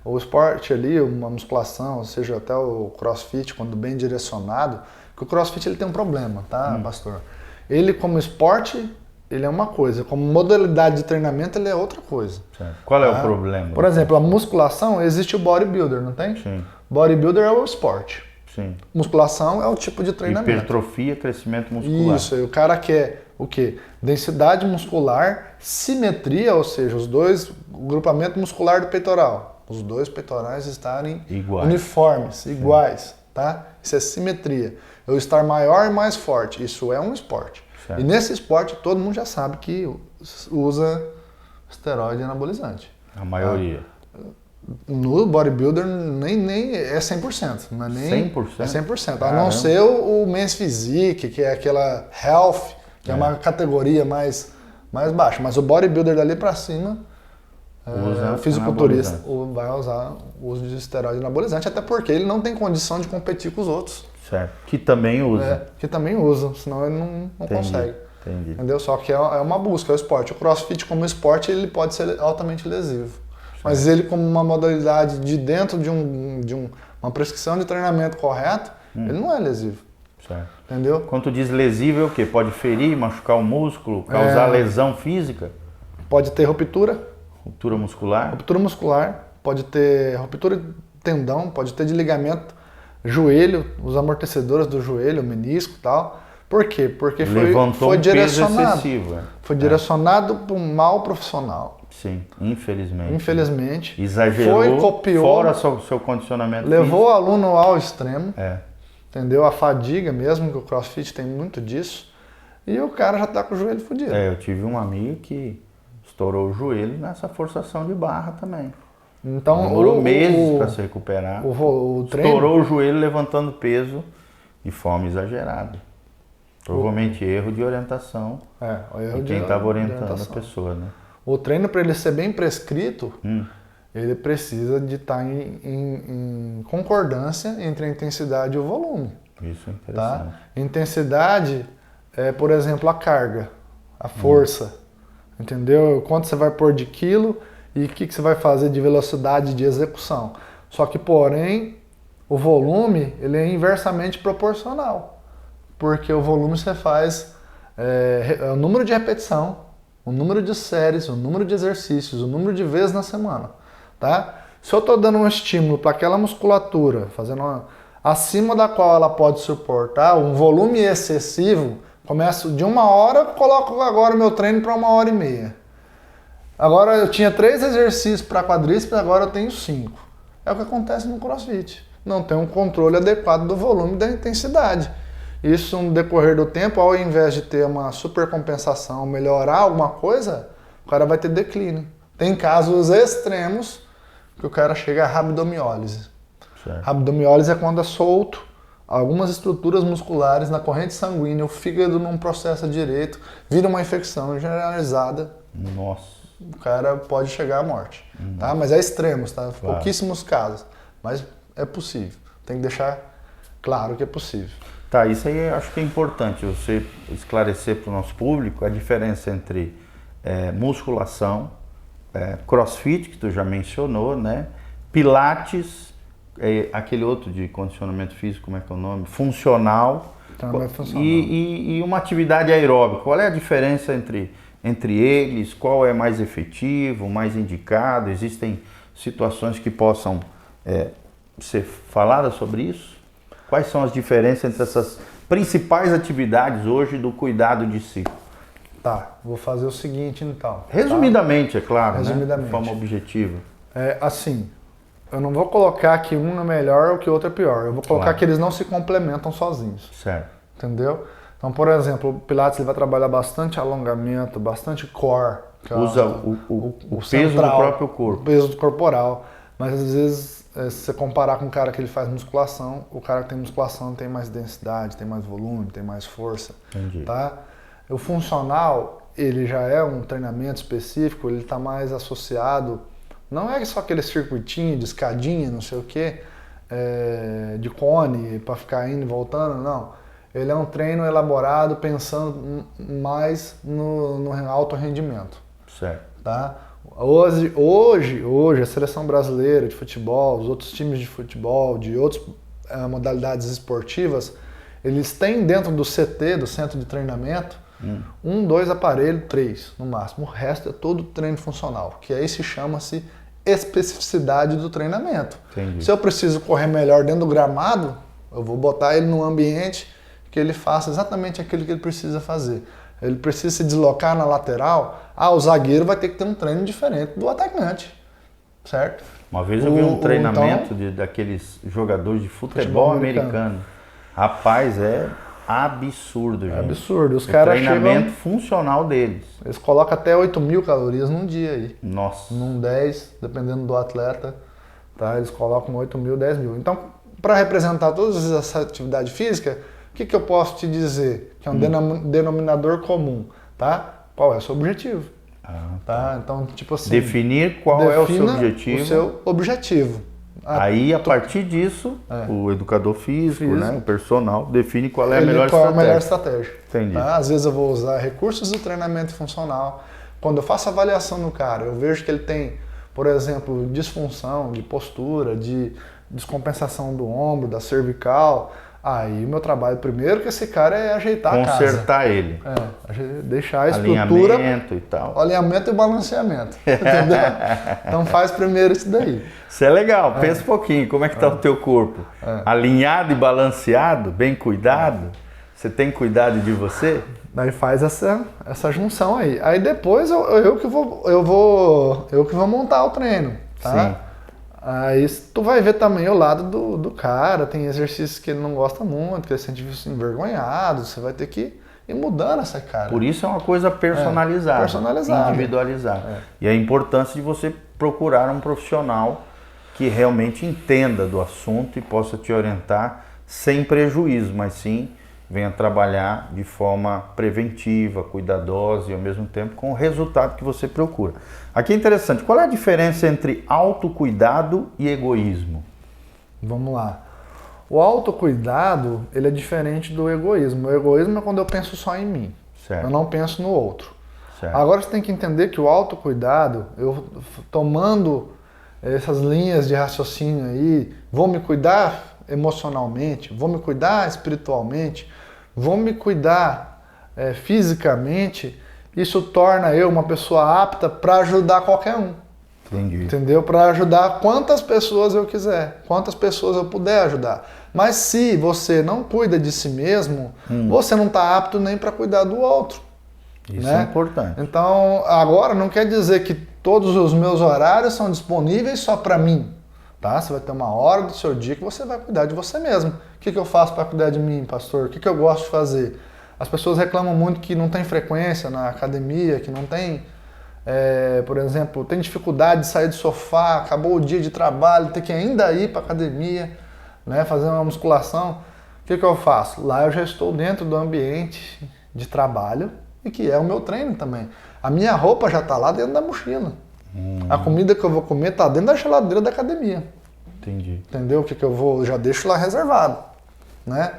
o esporte ali, uma musculação, ou seja, até o crossfit, quando bem direcionado, porque o crossfit ele tem um problema, tá, pastor? Ele como esporte, ele é uma coisa, como modalidade de treinamento ele é outra coisa. Certo. Qual é o problema? Por exemplo, a musculação, existe o bodybuilder, não tem? Sim. Bodybuilder é o esporte. Sim. Musculação é o tipo de treinamento. Hipertrofia, crescimento muscular. Isso, e o cara quer o quê? Densidade muscular, simetria, ou seja, o grupamento muscular do peitoral. Os dois peitorais estarem uniformes, iguais, tá? Isso é simetria. Eu estar maior e mais forte, isso é um esporte. Certo. E nesse esporte todo mundo já sabe que usa esteroide anabolizante. A maioria. No bodybuilder nem é 100%. Não é nem 100%? É 100%. A não ser o Men's Physique, que é aquela Health, que é uma categoria mais mais baixo. Mas o bodybuilder dali pra cima, o fisiculturista vai usar o uso de esteroide anabolizante, até porque ele não tem condição de competir com os outros. Certo. Que também usa. Que também usa, senão ele não consegue. Entendi. Entendeu? Só que é uma busca, é o esporte. O CrossFit como esporte, ele pode ser altamente lesivo. Certo. Mas ele como uma modalidade de dentro de uma prescrição de treinamento correto, ele não é lesivo. Certo. Entendeu? Quando tu diz lesivo é o quê? Pode ferir, machucar o músculo, causar lesão física? Pode ter ruptura. Ruptura muscular? Ruptura muscular, pode ter ruptura de tendão, pode ter de ligamento, joelho, os amortecedores do joelho, menisco e tal. Por quê? Porque foi direcionado. Peso excessivo. Foi direcionado para um mal profissional. Sim, infelizmente. Infelizmente. Exagerou, copiou, fora seu condicionamento levou físico. o aluno ao extremo. Entendeu? A fadiga mesmo, que o CrossFit tem muito disso. E o cara já tá com o joelho fodido. Eu tive um amigo que estourou o joelho nessa forçação de barra também. Então, demorou meses para se recuperar. O treino, estourou o joelho levantando peso de forma exagerada. Provavelmente erro de orientação erro de quem estava orientando a pessoa, né? O treino, para ele ser bem prescrito, ele precisa de estar em concordância entre a intensidade e o volume. Isso é interessante. Tá? Intensidade é, por exemplo, a carga, a força, entendeu? Quanto você vai pôr de quilo e o que você vai fazer de velocidade de execução. Só que, porém, o volume ele é inversamente proporcional, porque o volume você faz o número de repetição, o número de séries, o número de exercícios, o número de vezes na semana, tá? Se eu estou dando um estímulo para aquela musculatura, acima da qual ela pode suportar, um volume excessivo, começo de 1 hora, coloco agora o meu treino para 1h30. Agora eu tinha 3 exercícios para quadríceps, agora eu tenho 5. É o que acontece no CrossFit. Não tem um controle adequado do volume e da intensidade. Isso no decorrer do tempo, ao invés de ter uma supercompensação, melhorar alguma coisa, o cara vai ter declínio. Tem casos extremos que o cara chega a rabdomiólise. Certo. Rabdomiólise é quando é solto algumas estruturas musculares na corrente sanguínea, o fígado não processa direito, vira uma infecção generalizada. Nossa. O cara pode chegar à morte. Tá? Mas é extremos, tá? Claro. Pouquíssimos casos. Mas é possível. Tem que deixar claro que é possível. Tá, isso aí eu acho que é importante você esclarecer para o nosso público a diferença entre musculação, CrossFit, que tu já mencionou, né? Pilates, aquele outro de condicionamento físico, como é que é o nome? Funcional. E uma atividade aeróbica. Qual é a diferença entre eles? Qual é mais efetivo, mais indicado? Existem situações que possam ser faladas sobre isso? Quais são as diferenças entre essas principais atividades hoje do cuidado de si? Tá, vou fazer o seguinte então. Resumidamente, tá? É claro, resumidamente, né? De forma objetiva. Assim, eu não vou colocar que um é melhor ou que o outro é pior. Eu vou colocar que eles não se complementam sozinhos. Certo. Entendeu? Então, por exemplo, o Pilates ele vai trabalhar bastante alongamento, bastante core. Usa o peso central, do próprio corpo. O peso corporal. Mas às vezes, se você comparar com o cara que ele faz musculação, o cara que tem musculação tem mais densidade, tem mais volume, tem mais força. Entendi. Tá? O funcional, ele já é um treinamento específico, ele está mais associado, não é só aquele circuitinho de escadinha, não sei o quê, de cone, para ficar indo e voltando, não. Ele é um treino elaborado pensando mais no alto rendimento. Certo. Tá? Hoje, a seleção brasileira de futebol, os outros times de futebol, de outras modalidades esportivas, eles têm dentro do CT, do centro de treinamento, 2 aparelhos, 3 no máximo. O resto é todo treino funcional, que aí chama-se especificidade do treinamento. Entendi. Se eu preciso correr melhor dentro do gramado, eu vou botar ele num ambiente que ele faça exatamente aquilo que ele precisa fazer. Ele precisa se deslocar na lateral, o zagueiro vai ter que ter um treino diferente do atacante, certo? Uma vez eu vi um treinamento daqueles jogadores de futebol americano. Rapaz, é absurdo, gente. É absurdo. Os o caras treinamento funcional deles. Eles colocam até 8.000 calorias num dia aí. Nossa. Num 10, dependendo do atleta, tá? Eles colocam 8.000, 10.000. Então, para representar todas essa atividade física, o que eu posso te dizer? Que é um denominador comum, tá? qual é o seu objetivo. Tá. Então, tipo assim... Definir qual é o seu defina objetivo. o seu objetivo. Aí, a partir disso, o educador físico, né, o personal, define qual é a melhor estratégia. Entendi. Tá? Às vezes eu vou usar recursos do treinamento funcional. Quando eu faço a avaliação no cara, eu vejo que ele tem, por exemplo, disfunção de postura, de descompensação do ombro, da cervical. Aí o meu trabalho primeiro com esse cara é ajeitar a casa. Consertar ele. Deixar a estrutura... Alinhamento e tal. Alinhamento e balanceamento. Entendeu? Então faz primeiro isso daí. Isso é legal. Pensa um pouquinho. Como é que está o teu corpo? Alinhado e balanceado? Bem cuidado? Você tem cuidado de você? Daí faz essa junção aí. Aí depois eu que vou montar o treino. Tá? Sim. Aí tu vai ver também o lado do cara, tem exercícios que ele não gosta muito, que ele se sente envergonhado, você vai ter que ir mudando essa cara. Por isso é uma coisa personalizada, individualizada. E a importância de você procurar um profissional que realmente entenda do assunto e possa te orientar sem prejuízo, mas sim venha trabalhar de forma preventiva, cuidadosa e ao mesmo tempo com o resultado que você procura. Aqui é interessante, qual é a diferença entre autocuidado e egoísmo? Vamos lá. O autocuidado, ele é diferente do egoísmo. O egoísmo é quando eu penso só em mim. Certo. Eu não penso no outro. Certo. Agora você tem que entender que o autocuidado, eu tomando essas linhas de raciocínio aí, vou me cuidar emocionalmente, vou me cuidar espiritualmente, vou me cuidar fisicamente, isso torna eu uma pessoa apta para ajudar qualquer um. Entendi. Entendeu? Para ajudar quantas pessoas eu quiser, quantas pessoas eu puder ajudar. Mas se você não cuida de si mesmo, você não está apto nem para cuidar do outro. Isso né? é importante. Então, agora não quer dizer que todos os meus horários são disponíveis só para mim. Tá? Você vai ter uma hora do seu dia que você vai cuidar de você mesmo. O que eu faço para cuidar de mim, pastor? O que eu gosto de fazer? As pessoas reclamam muito que não tem frequência na academia, que não tem, por exemplo, tem dificuldade de sair do sofá, acabou o dia de trabalho, tem que ainda ir para a academia, né, fazer uma musculação. O que eu faço? Lá eu já estou dentro do ambiente de trabalho e que é o meu treino também. A minha roupa já está lá dentro da mochila. A comida que eu vou comer está dentro da geladeira da academia. Entendi. Entendeu? O que eu vou, já deixo lá reservado, né?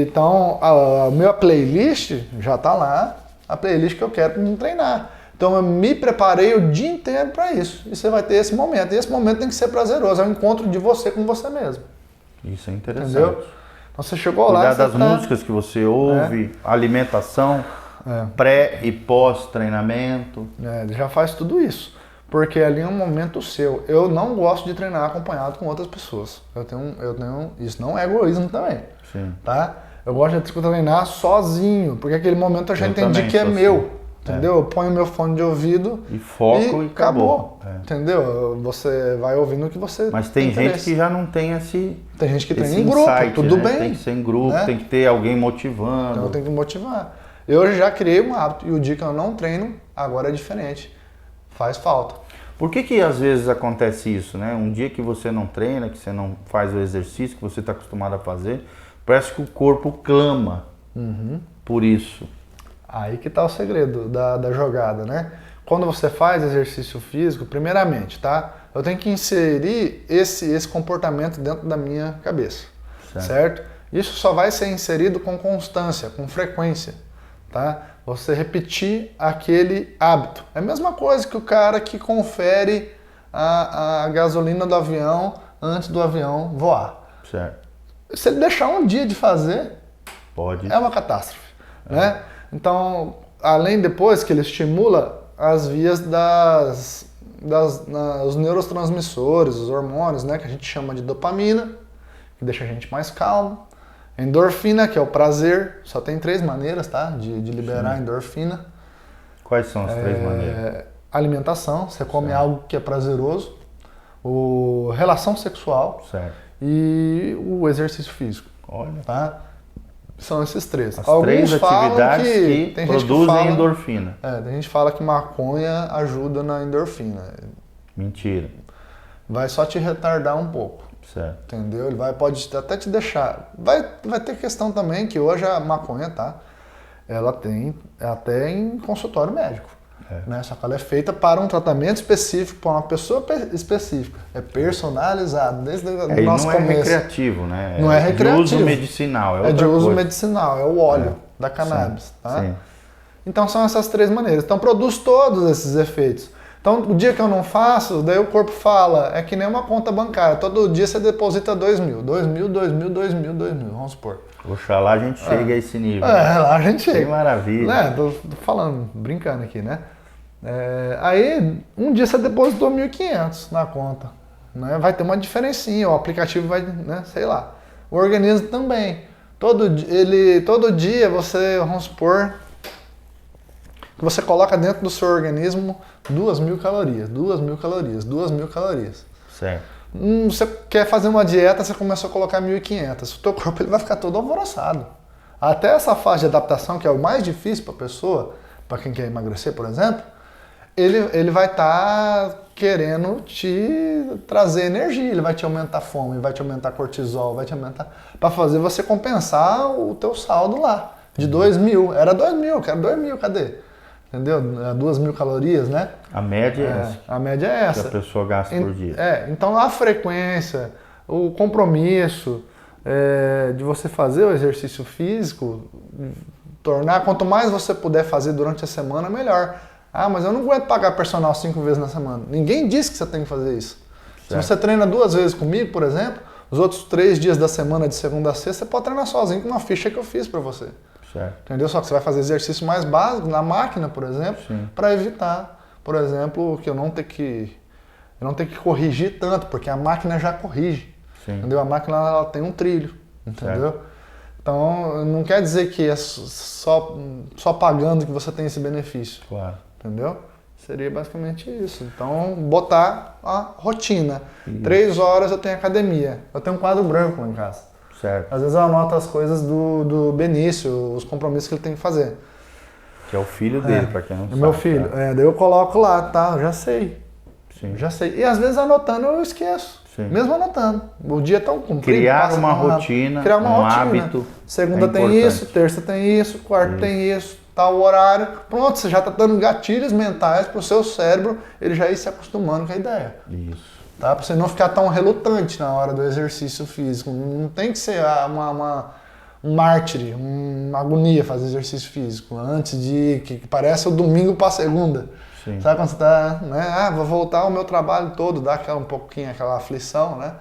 Então, a minha playlist já está lá, a playlist que eu quero me treinar. Então, eu me preparei o dia inteiro para isso. E você vai ter esse momento. E esse momento tem que ser prazeroso. É um encontro de você com você mesmo. Isso é interessante. Entendeu? Então, você chegou Cuidar lá... das músicas que você ouve, alimentação, pré e pós-treinamento. Já faz tudo isso. Porque ali é um momento seu. Eu não gosto de treinar acompanhado com outras pessoas. Eu tenho isso não é egoísmo também. Sim. Tá? Eu gosto de treinar sozinho, porque aquele momento eu já entendi que é meu. Entendeu? Eu ponho meu fone de ouvido e foco e acabou. Entendeu? Você vai ouvindo o que você Mas tem gente que já não tem esse. Tem gente que treina em grupo, tudo bem. Tem que ser em grupo, tem que ter alguém motivando. Então eu tenho que motivar. Eu já criei um hábito e o dia que eu não treino, agora é diferente. Faz falta. Por que às vezes acontece isso, né? Um dia que você não treina, que você não faz o exercício que você está acostumado a fazer, parece que o corpo clama por isso. Aí que está o segredo da jogada, né? Quando você faz exercício físico, primeiramente, tá? Eu tenho que inserir esse comportamento dentro da minha cabeça, certo? Isso só vai ser inserido com constância, com frequência, tá? Você repetir aquele hábito. É a mesma coisa que o cara que confere a gasolina do avião antes do avião voar. Certo. Se ele deixar um dia de fazer, pode. É uma catástrofe, né? Então, além depois que ele estimula as vias os neurotransmissores, os hormônios, né, que a gente chama de dopamina, que deixa a gente mais calmo. Endorfina, que é o prazer, só tem 3 maneiras, tá, de liberar endorfina. Quais são as 3 maneiras? Alimentação, você come algo que é prazeroso, relação sexual e o exercício físico. Olha. Tá? São esses 3. As 3 atividades que tem produzem endorfina. Tem gente que fala que maconha ajuda na endorfina. Mentira. Vai só te retardar um pouco. Certo. Entendeu? Ele pode até te deixar. Vai ter questão também que hoje a maconha, tá? ela tem até em consultório médico. Né? Só que ela é feita para um tratamento específico, para uma pessoa específica. É personalizado, desde o nosso não começo. É recreativo, né? Não é recreativo. De uso medicinal. É de uso coisa. medicinal, é o óleo da cannabis. Sim, Tá? sim. Então são essas 3 maneiras. Então produz todos esses efeitos. Então o dia que eu não faço, daí o corpo fala, é que nem uma conta bancária. Todo dia você deposita 2.000, 2.000, 2.000, 2.000, 2.000, vamos supor. Oxalá a gente chegue a esse nível. Lá a gente chega. Que maravilha. Tô falando, brincando aqui, né? Aí, um dia você depositou 1.500 na conta. Né? Vai ter uma diferencinha, o aplicativo vai, né? Sei lá. O organismo também. Todo dia você, vamos supor, que você coloca dentro do seu organismo 2.000 calorias, 2.000 calorias, 2.000 calorias. Certo. Você quer fazer uma dieta, você começou a colocar 1.500. O teu corpo ele vai ficar todo alvoroçado. Até essa fase de adaptação, que é o mais difícil para a pessoa, para quem quer emagrecer, por exemplo, ele vai estar querendo te trazer energia, ele vai te aumentar a fome, vai te aumentar cortisol, vai te aumentar... para fazer você compensar o teu saldo lá. De 2.000. Era 2.000, eu quero 2.000, cadê? Entendeu? 2.000 calorias, né? A média é essa. A média é essa. Que a pessoa gasta por dia. Então a frequência, o compromisso de você fazer o exercício físico, quanto mais você puder fazer durante a semana, melhor. Ah, mas eu não aguento pagar personal 5 vezes na semana. Ninguém disse que você tem que fazer isso. Certo. Se você treina 2 vezes comigo, por exemplo, os outros 3 dias da semana, de segunda a sexta, você pode treinar sozinho com uma ficha que eu fiz para você. Certo. Entendeu? Só que você vai fazer exercício mais básico na máquina, por exemplo, para evitar, por exemplo, que eu não ter que corrigir tanto, porque a máquina já corrige. Sim. Entendeu? A máquina ela tem um trilho, entendeu? Certo. Então não quer dizer que é só pagando que você tem esse benefício. Claro. Entendeu? Seria basicamente isso. Então, botar a rotina. 3 horas eu tenho academia. Eu tenho um quadro branco lá em casa. Certo. Às vezes eu anoto as coisas do Benício, os compromissos que ele tem que fazer. Que é o filho dele, para quem não sabe. O meu filho. Tá? Daí eu coloco lá, tá? Eu já sei. Sim. Já sei. E às vezes anotando eu esqueço. Sim. Mesmo anotando. O dia é tão comprido. Criar uma rotina, criar uma rotina. Hábito. Segunda tem isso, terça tem isso, quarta tem isso. Tal horário, pronto, você já está dando gatilhos mentais para o seu cérebro, ele já ir se acostumando com a ideia. Isso. Tá? Para você não ficar tão relutante na hora do exercício físico. Não tem que ser um mártir, uma agonia fazer exercício físico antes de que parece o domingo para segunda. Sim. Sabe quando você está, né? Vou voltar ao meu trabalho todo, dá um pouquinho aquela aflição, né?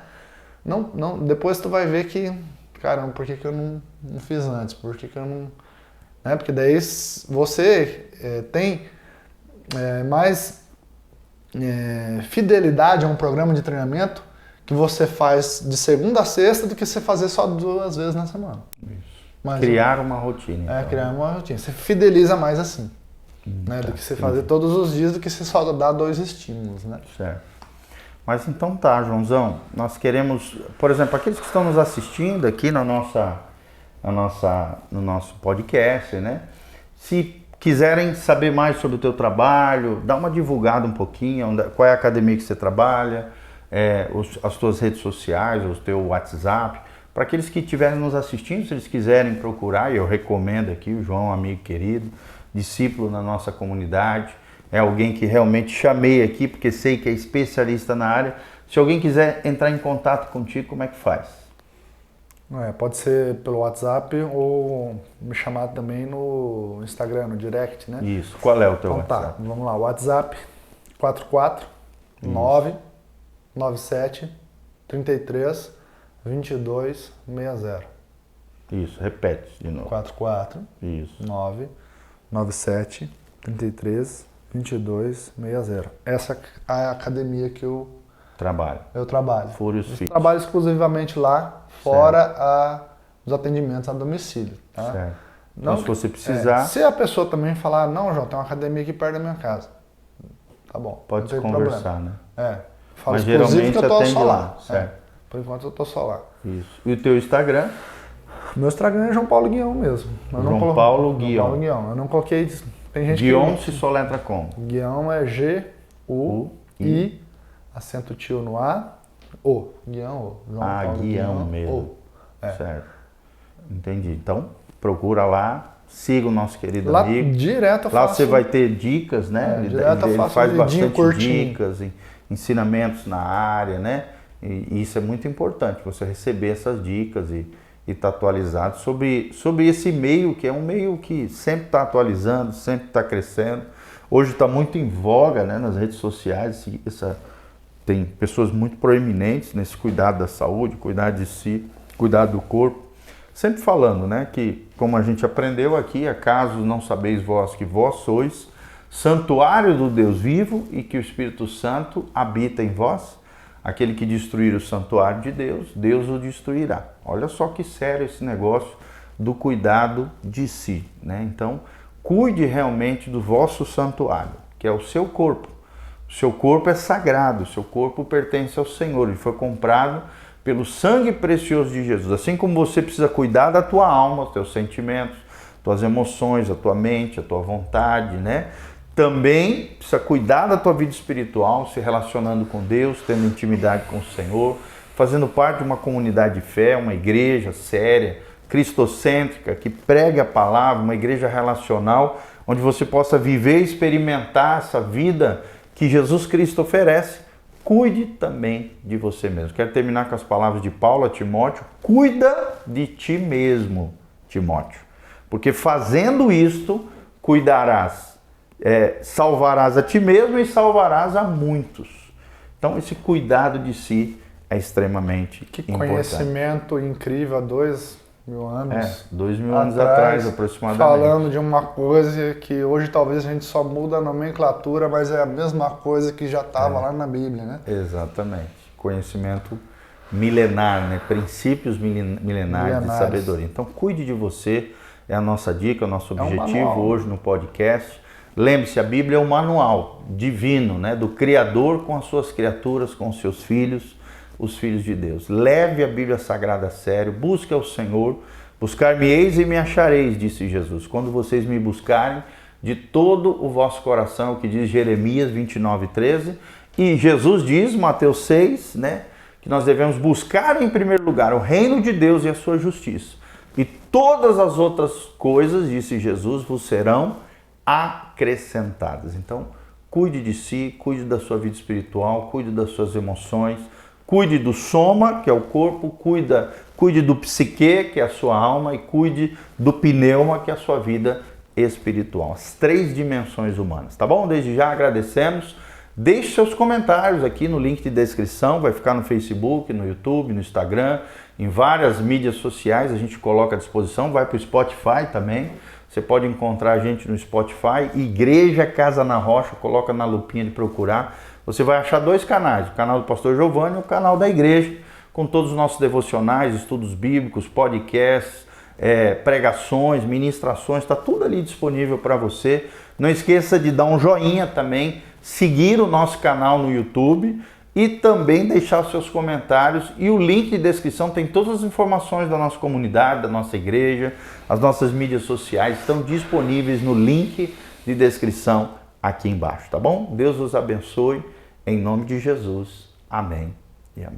Não, depois tu vai ver que, caramba, por que eu não fiz antes? Por que eu não... Porque daí você tem mais fidelidade a um programa de treinamento que você faz de segunda a sexta do que você fazer só 2 vezes na semana. Isso. Criar uma rotina. Então. Criar uma rotina. Você fideliza mais assim. Né, do que você fazer todos os dias, do que você só dar 2 estímulos. Né? Certo. Mas então tá, Joãozão. Nós queremos, por exemplo, aqueles que estão nos assistindo aqui no nosso podcast, né? Se quiserem saber mais sobre o teu trabalho, dá uma divulgada um pouquinho, qual é a academia que você trabalha, as tuas redes sociais, o teu WhatsApp, para aqueles que estiverem nos assistindo, se eles quiserem procurar, e eu recomendo aqui, o João, amigo querido, discípulo na nossa comunidade, é alguém que realmente chamei aqui, porque sei que é especialista na área. Se alguém quiser entrar em contato contigo, como é que faz? Pode ser pelo WhatsApp ou me chamar também no Instagram, no direct, né? Isso. Qual é o teu WhatsApp? Tá, vamos lá. WhatsApp 44997 33 22 60. Isso, repete de novo. 44 Isso. 997 33 22 60. Essa é a academia que eu trabalho. Fúrios Fit. Trabalho exclusivamente lá, fora os atendimentos a domicílio. Tá? Certo. Não, então, se você precisar... se a pessoa também falar, não, João, tem uma academia aqui perto da minha casa. Tá bom. Pode conversar, problema. né? Falo mas geralmente que eu tô atende só lá. Certo. Por enquanto eu tô só lá. Isso. E o teu Instagram? Meu Instagram é João Paulo Guião mesmo. João Paulo Guião. Eu não coloquei... Tem gente Guião se soletra como? Guião é G-U-I, acento tio no A, O. Guião, O. João Paulo Guião mesmo. Certo. Entendi. Então, procura lá siga o nosso querido Lá, amigo. Direto eu Lá faço. você vai ter dicas, né? Direto eu Ele faço faz um vidinho bastante curtinho. dicas, ensinamentos na área, né? E isso é muito importante, você receber essas dicas e estar atualizado sobre esse meio, que é um meio que sempre está atualizando, sempre está crescendo. Hoje está muito em voga, né, nas redes sociais, tem pessoas muito proeminentes nesse cuidado da saúde, cuidar de si, cuidar do corpo. Sempre falando, né, que como a gente aprendeu aqui, acaso não sabeis vós que vós sois santuário do Deus vivo e que o Espírito Santo habita em vós? Aquele que destruir o santuário de Deus, Deus o destruirá. Olha só que sério esse negócio do cuidado de si, né? Então, cuide realmente do vosso santuário, que é o seu corpo. O seu corpo é sagrado, o seu corpo pertence ao Senhor, ele foi comprado pelo sangue precioso de Jesus. Assim como você precisa cuidar da tua alma, dos teus sentimentos, tuas emoções, a tua mente, a tua vontade, né? Também precisa cuidar da tua vida espiritual, se relacionando com Deus, tendo intimidade com o Senhor, fazendo parte de uma comunidade de fé, uma igreja séria, cristocêntrica, que pregue a palavra, uma igreja relacional, onde você possa viver e experimentar essa vida que Jesus Cristo oferece. Cuide também de você mesmo. Quero terminar com as palavras de Paulo a Timóteo: cuida de ti mesmo, Timóteo, porque fazendo isto, cuidarás, salvarás a ti mesmo e salvarás a muitos. Então esse cuidado de si é extremamente importante. Conhecimento incrível há 2000 anos. 2000 anos atrás aproximadamente. Falando de uma coisa que hoje talvez a gente só muda a nomenclatura, mas é a mesma coisa que já estava lá na Bíblia, né? Exatamente. Conhecimento milenar, né? Princípios milenares de sabedoria. Então cuide de você, é a nossa dica, o nosso objetivo hoje no podcast. Lembre-se, a Bíblia é um manual divino, né? Do Criador com as suas criaturas, com os seus filhos, os filhos de Deus. Leve a Bíblia Sagrada a sério, busque ao Senhor, buscar-me-eis e me achareis, disse Jesus, quando vocês me buscarem de todo o vosso coração, o que diz Jeremias 29:13, e Jesus diz, Mateus 6, né, que nós devemos buscar em primeiro lugar o reino de Deus e a sua justiça, e todas as outras coisas, disse Jesus, vos serão acrescentadas. Então, cuide de si, cuide da sua vida espiritual, cuide das suas emoções, cuide do soma, que é o corpo, cuide do psique, que é a sua alma, e cuide do pneuma, que é a sua vida espiritual. As 3 dimensões humanas, tá bom? Desde já agradecemos. Deixe seus comentários aqui no link de descrição, vai ficar no Facebook, no YouTube, no Instagram, em várias mídias sociais a gente coloca à disposição, vai para o Spotify também. Você pode encontrar a gente no Spotify, Igreja Casa na Rocha, coloca na lupinha de procurar. Você vai achar 2 canais, o canal do Pastor Giovanni e o canal da igreja, com todos os nossos devocionais, estudos bíblicos, podcasts, pregações, ministrações, está tudo ali disponível para você. Não esqueça de dar um joinha também, seguir o nosso canal no YouTube e também deixar os seus comentários. E o link de descrição tem todas as informações da nossa comunidade, da nossa igreja, as nossas mídias sociais estão disponíveis no link de descrição aqui embaixo, tá bom? Deus os abençoe. Em nome de Jesus. Amém e amém.